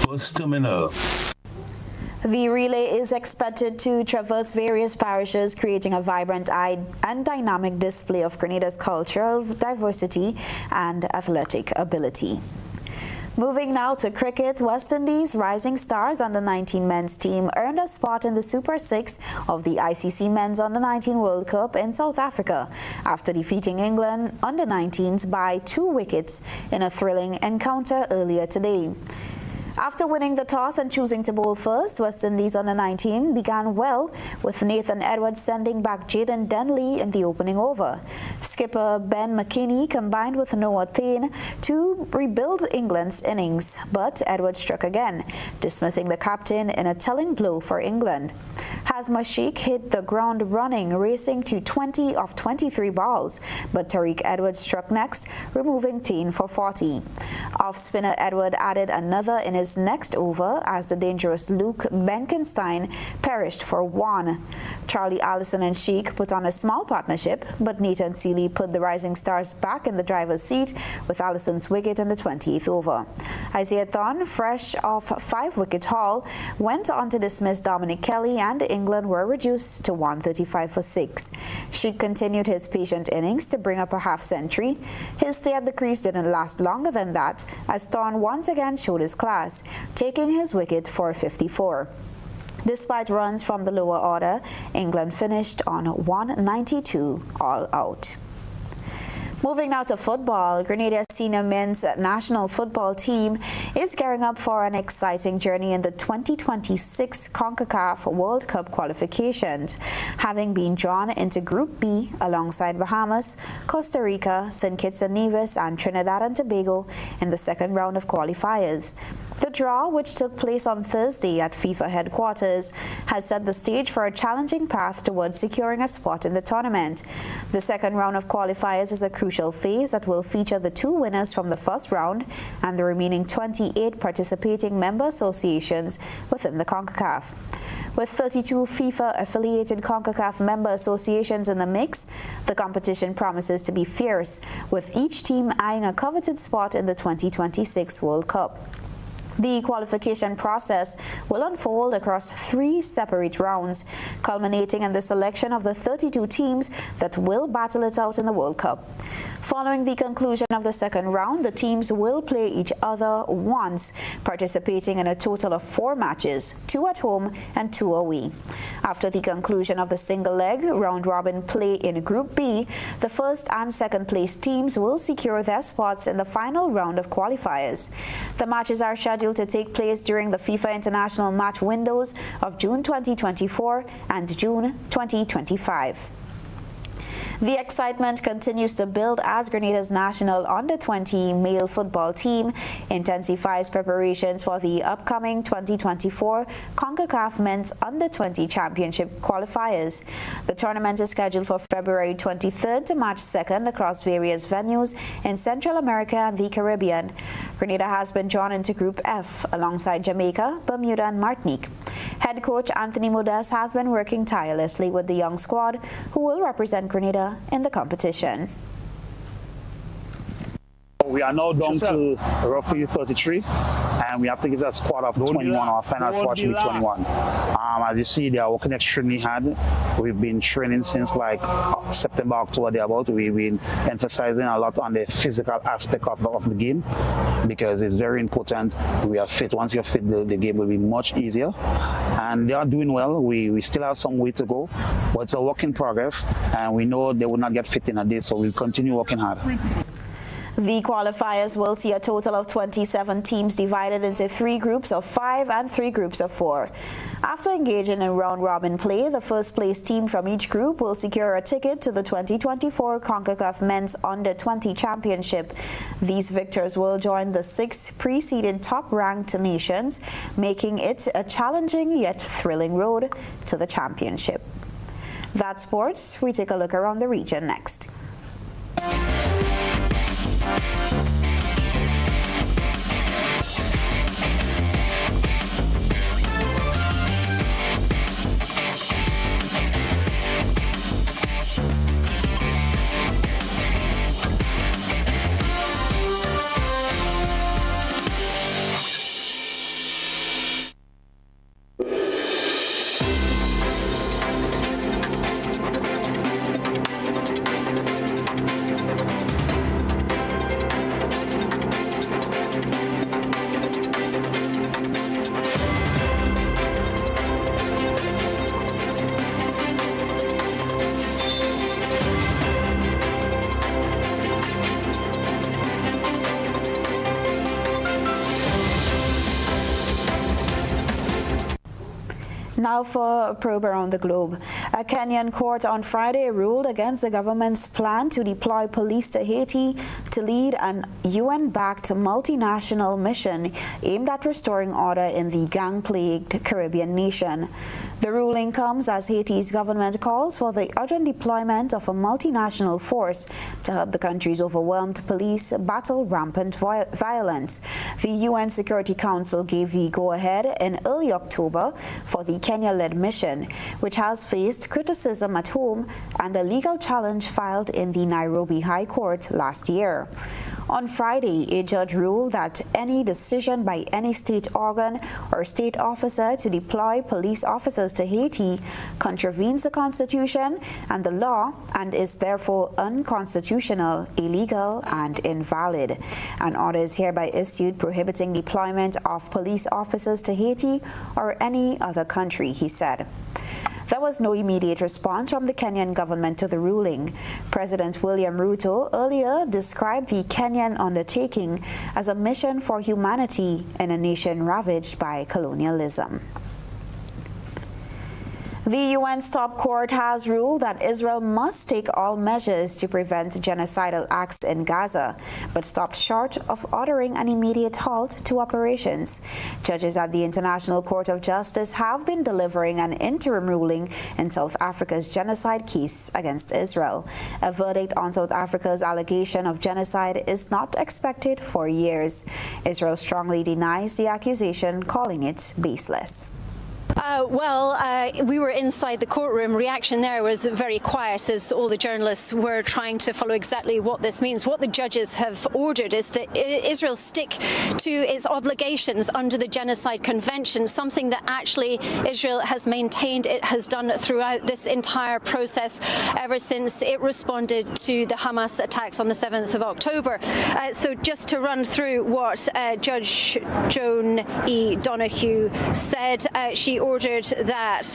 Bus Terminal. The relay is expected to traverse various parishes, creating a vibrant and dynamic display of Grenada's cultural diversity and athletic ability. Moving now to cricket, West Indies Rising Stars Under-19 men's team earned a spot in the Super 6 of the ICC Men's Under-19 World Cup in South Africa after defeating England Under-19s by 2 wickets in a thrilling encounter earlier today. After winning the toss and choosing to bowl first, West Indies Under-19 began well, with Nathan Edwards sending back Jaden Denley in the opening over. Skipper Ben McKinney combined with Noah Thane to rebuild England's innings, but Edwards struck again, dismissing the captain in a telling blow for England. Hazma Sheikh hit the ground running, racing to 20 of 23 balls, but Tariq Edwards struck next, removing Thane for 40. Off-spinner Edward added another in his next over as the dangerous Luke Benkenstein perished for 1. Charlie Allison and Sheikh put on a small partnership, but Nathan Seeley put the Rising Stars back in the driver's seat with Allison's wicket in the 20th over. Isaiah Thorne, fresh off 5-wicket haul, went on to dismiss Dominic Kelly, and England were reduced to 135 for 6. Sheikh continued his patient innings to bring up a half-century. His stay at the crease didn't last longer than that, as Thorne once again showed his class, taking his wicket for 54. Despite runs from the lower order, England finished on 192 all out. Moving now to football, Grenada's senior men's national football team is gearing up for an exciting journey in the 2026 CONCACAF World Cup qualifications, having been drawn into Group B alongside Bahamas, Costa Rica, St. Kitts and Nevis, and Trinidad and Tobago in the second round of qualifiers. The draw, which took place on Thursday at FIFA headquarters, has set the stage for a challenging path towards securing a spot in the tournament. The second round of qualifiers is a crucial phase that will feature the 2 winners from the first round and the remaining 28 participating member associations within the CONCACAF. With 32 FIFA-affiliated CONCACAF member associations in the mix, the competition promises to be fierce, with each team eyeing a coveted spot in the 2026 World Cup. The qualification process will unfold across 3 separate rounds, culminating in the selection of the 32 teams that will battle it out in the World Cup. Following the conclusion of the second round, the teams will play each other once, participating in a total of 4 matches, 2 at home and 2 away. After the conclusion of the single leg round-robin play in Group B, the first and second place teams will secure their spots in the final round of qualifiers. The matches are scheduled to take place during the FIFA International match windows of June 2024 and June 2025. The excitement continues to build as Grenada's national under-20 male football team intensifies preparations for the upcoming 2024 CONCACAF Men's Under-20 Championship qualifiers. The tournament is scheduled for February 23rd to March 2nd across various venues in Central America and the Caribbean. Grenada has been drawn into Group F alongside Jamaica, Bermuda, and Martinique. Head coach Anthony Modest has been working tirelessly with the young squad, who will represent Grenada in the competition. We are now down to roughly 33, and we have to give a squad of 21, our final squad should be 21. As you see, they are working extremely hard. We've been training since like September, October, thereabout. We've been emphasizing a lot on the physical aspect of the game because it's very important. We are fit. Once you're fit, the game will be much easier. And they are doing well. We still have some way to go, but it's a work in progress, and we know they will not get fit in a day, so we'll continue working hard. The qualifiers will see a total of 27 teams divided into 3 groups of 5 and 3 groups of 4. After engaging in round-robin play, the first-place team from each group will secure a ticket to the 2024 CONCACAF Men's Under-20 Championship. These victors will join the 6 preceding top-ranked nations, making it a challenging yet thrilling road to the championship. That's sports. We take a look around the region next. Now for a probe around the globe. A Kenyan court on Friday ruled against the government's plan to deploy police to Haiti to lead an UN-backed multinational mission aimed at restoring order in the gang-plagued Caribbean nation. The ruling comes as Haiti's government calls for the urgent deployment of a multinational force to help the country's overwhelmed police battle rampant violence. The UN Security Council gave the go-ahead in early October for the Kenya-led mission, which has faced criticism at home and a legal challenge filed in the Nairobi High Court last year. On Friday, a judge ruled that any decision by any state organ or state officer to deploy police officers to Haiti contravenes the Constitution and the law and is therefore unconstitutional, illegal, and invalid. An order is hereby issued prohibiting deployment of police officers to Haiti or any other country, he said. There was no immediate response from the Kenyan government to the ruling. President William Ruto earlier described the Kenyan undertaking as a mission for humanity in a nation ravaged by colonialism. The UN's top court has ruled that Israel must take all measures to prevent genocidal acts in Gaza, but stopped short of ordering an immediate halt to operations. Judges at the International Court of Justice have been delivering an interim ruling in South Africa's genocide case against Israel. A verdict on South Africa's allegation of genocide is not expected for years. Israel strongly denies the accusation, calling it baseless. We were inside the courtroom. Reaction there was very quiet as all the journalists were trying to follow exactly what this means. What the judges have ordered is that Israel stick to its obligations under the Genocide Convention, something that actually Israel has maintained it has done throughout this entire process ever since it responded to the Hamas attacks on the 7th of October. So just to run through what Judge Joan E. Donoghue said, she ordered that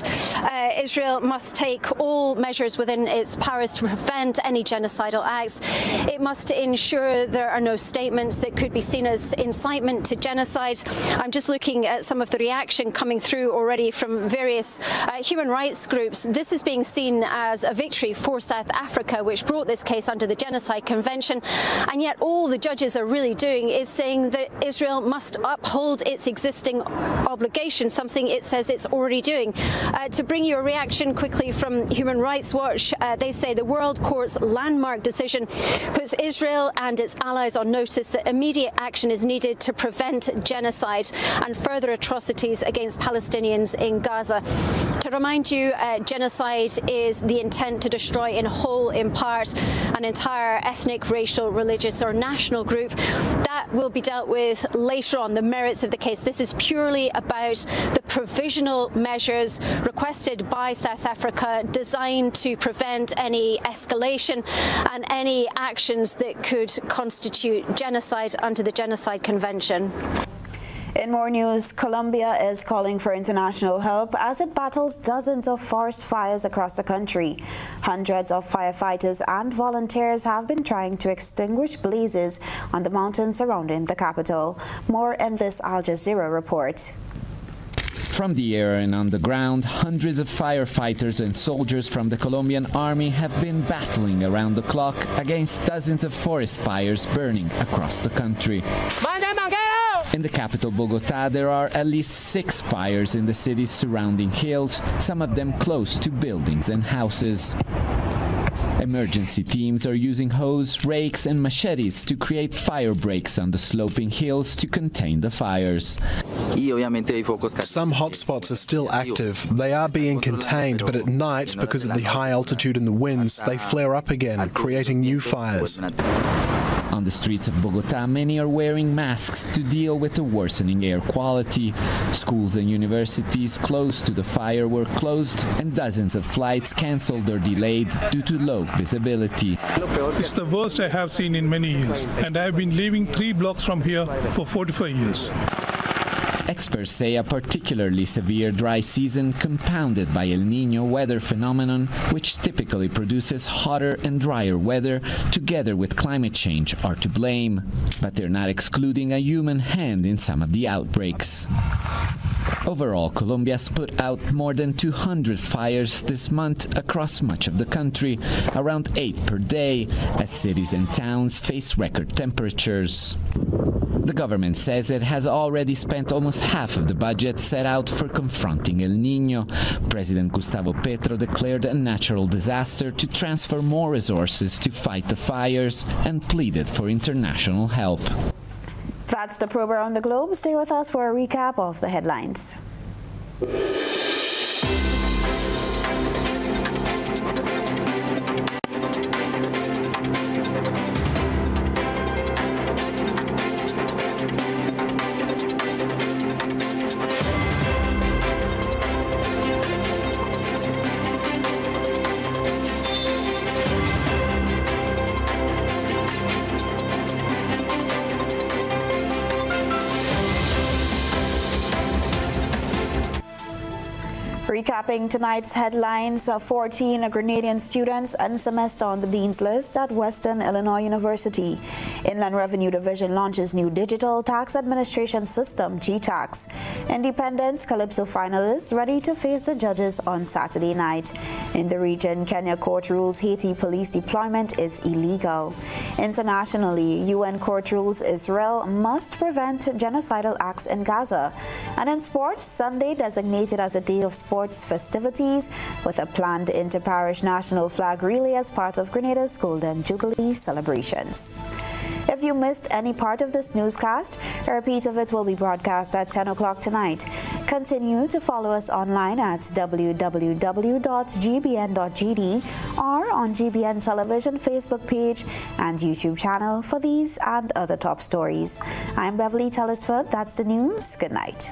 Israel must take all measures within its powers to prevent any genocidal acts. It must ensure there are no statements that could be seen as incitement to genocide. I'm just looking at some of the reaction coming through already from various human rights groups. This is being seen as a victory for South Africa, which brought this case under the Genocide Convention, and yet all the judges are really doing is saying that Israel must uphold its existing obligation, something it says it's already doing. To bring you a reaction quickly from Human Rights Watch, they say the World Court's landmark decision puts Israel and its allies on notice that immediate action is needed to prevent genocide and further atrocities against Palestinians in Gaza. To remind you, genocide is the intent to destroy in whole, in part, an entire ethnic, racial, religious or national group. That will be dealt with later on, the merits of the case. This is purely about the provisional measures requested by South Africa designed to prevent any escalation and any actions that could constitute genocide under the Genocide Convention. In more news, Colombia is calling for international help as it battles dozens of forest fires across the country. Hundreds of firefighters and volunteers have been trying to extinguish blazes on the mountains surrounding the capital. More in this Al Jazeera report. From the air and on the ground, hundreds of firefighters and soldiers from the Colombian army have been battling around the clock against dozens of forest fires burning across the country. In the capital, Bogotá, there are at least 6 fires in the city's surrounding hills, some of them close to buildings and houses. Emergency teams are using hose, rakes and machetes to create fire breaks on the sloping hills to contain the fires. Some hotspots are still active. They are being contained, but at night, because of the high altitude and the winds, they flare up again, creating new fires. On the streets of Bogotá, many are wearing masks to deal with the worsening air quality. Schools and universities close to the fire were closed, and dozens of flights cancelled or delayed due to low visibility. It's the worst I have seen in many years, and I have been living 3 blocks from here for 45 years. Experts say a particularly severe dry season compounded by El Niño weather phenomenon, which typically produces hotter and drier weather, together with climate change, are to blame. But they're not excluding a human hand in some of the outbreaks. Overall, Colombia's put out more than 200 fires this month across much of the country, around 8 per day, as cities and towns face record temperatures. The government says it has already spent almost half of the budget set out for confronting El Niño. President Gustavo Petro declared a natural disaster to transfer more resources to fight the fires and pleaded for international help. That's the probe around the globe. Stay with us for a recap of the headlines. Recapping tonight's headlines, 14 Grenadian students and semester on the Dean's List at Western Illinois University. Inland Revenue Division launches new digital tax administration system, GTax. Independence Calypso finalists ready to face the judges on Saturday night. In the region, Kenya court rules Haiti police deployment is illegal. Internationally, UN court rules Israel must prevent genocidal acts in Gaza. And in sports, Sunday designated as a day of sports festivities with a planned inter-parish national flag relay as part of Grenada's Golden Jubilee celebrations. If you missed any part of this newscast, a repeat of it will be broadcast at 10 o'clock tonight. Continue to follow us online at www.gbn.gd or on GBN Television Facebook page and YouTube channel for these and other top stories. I'm Beverly Telesford. That's the news. Good night.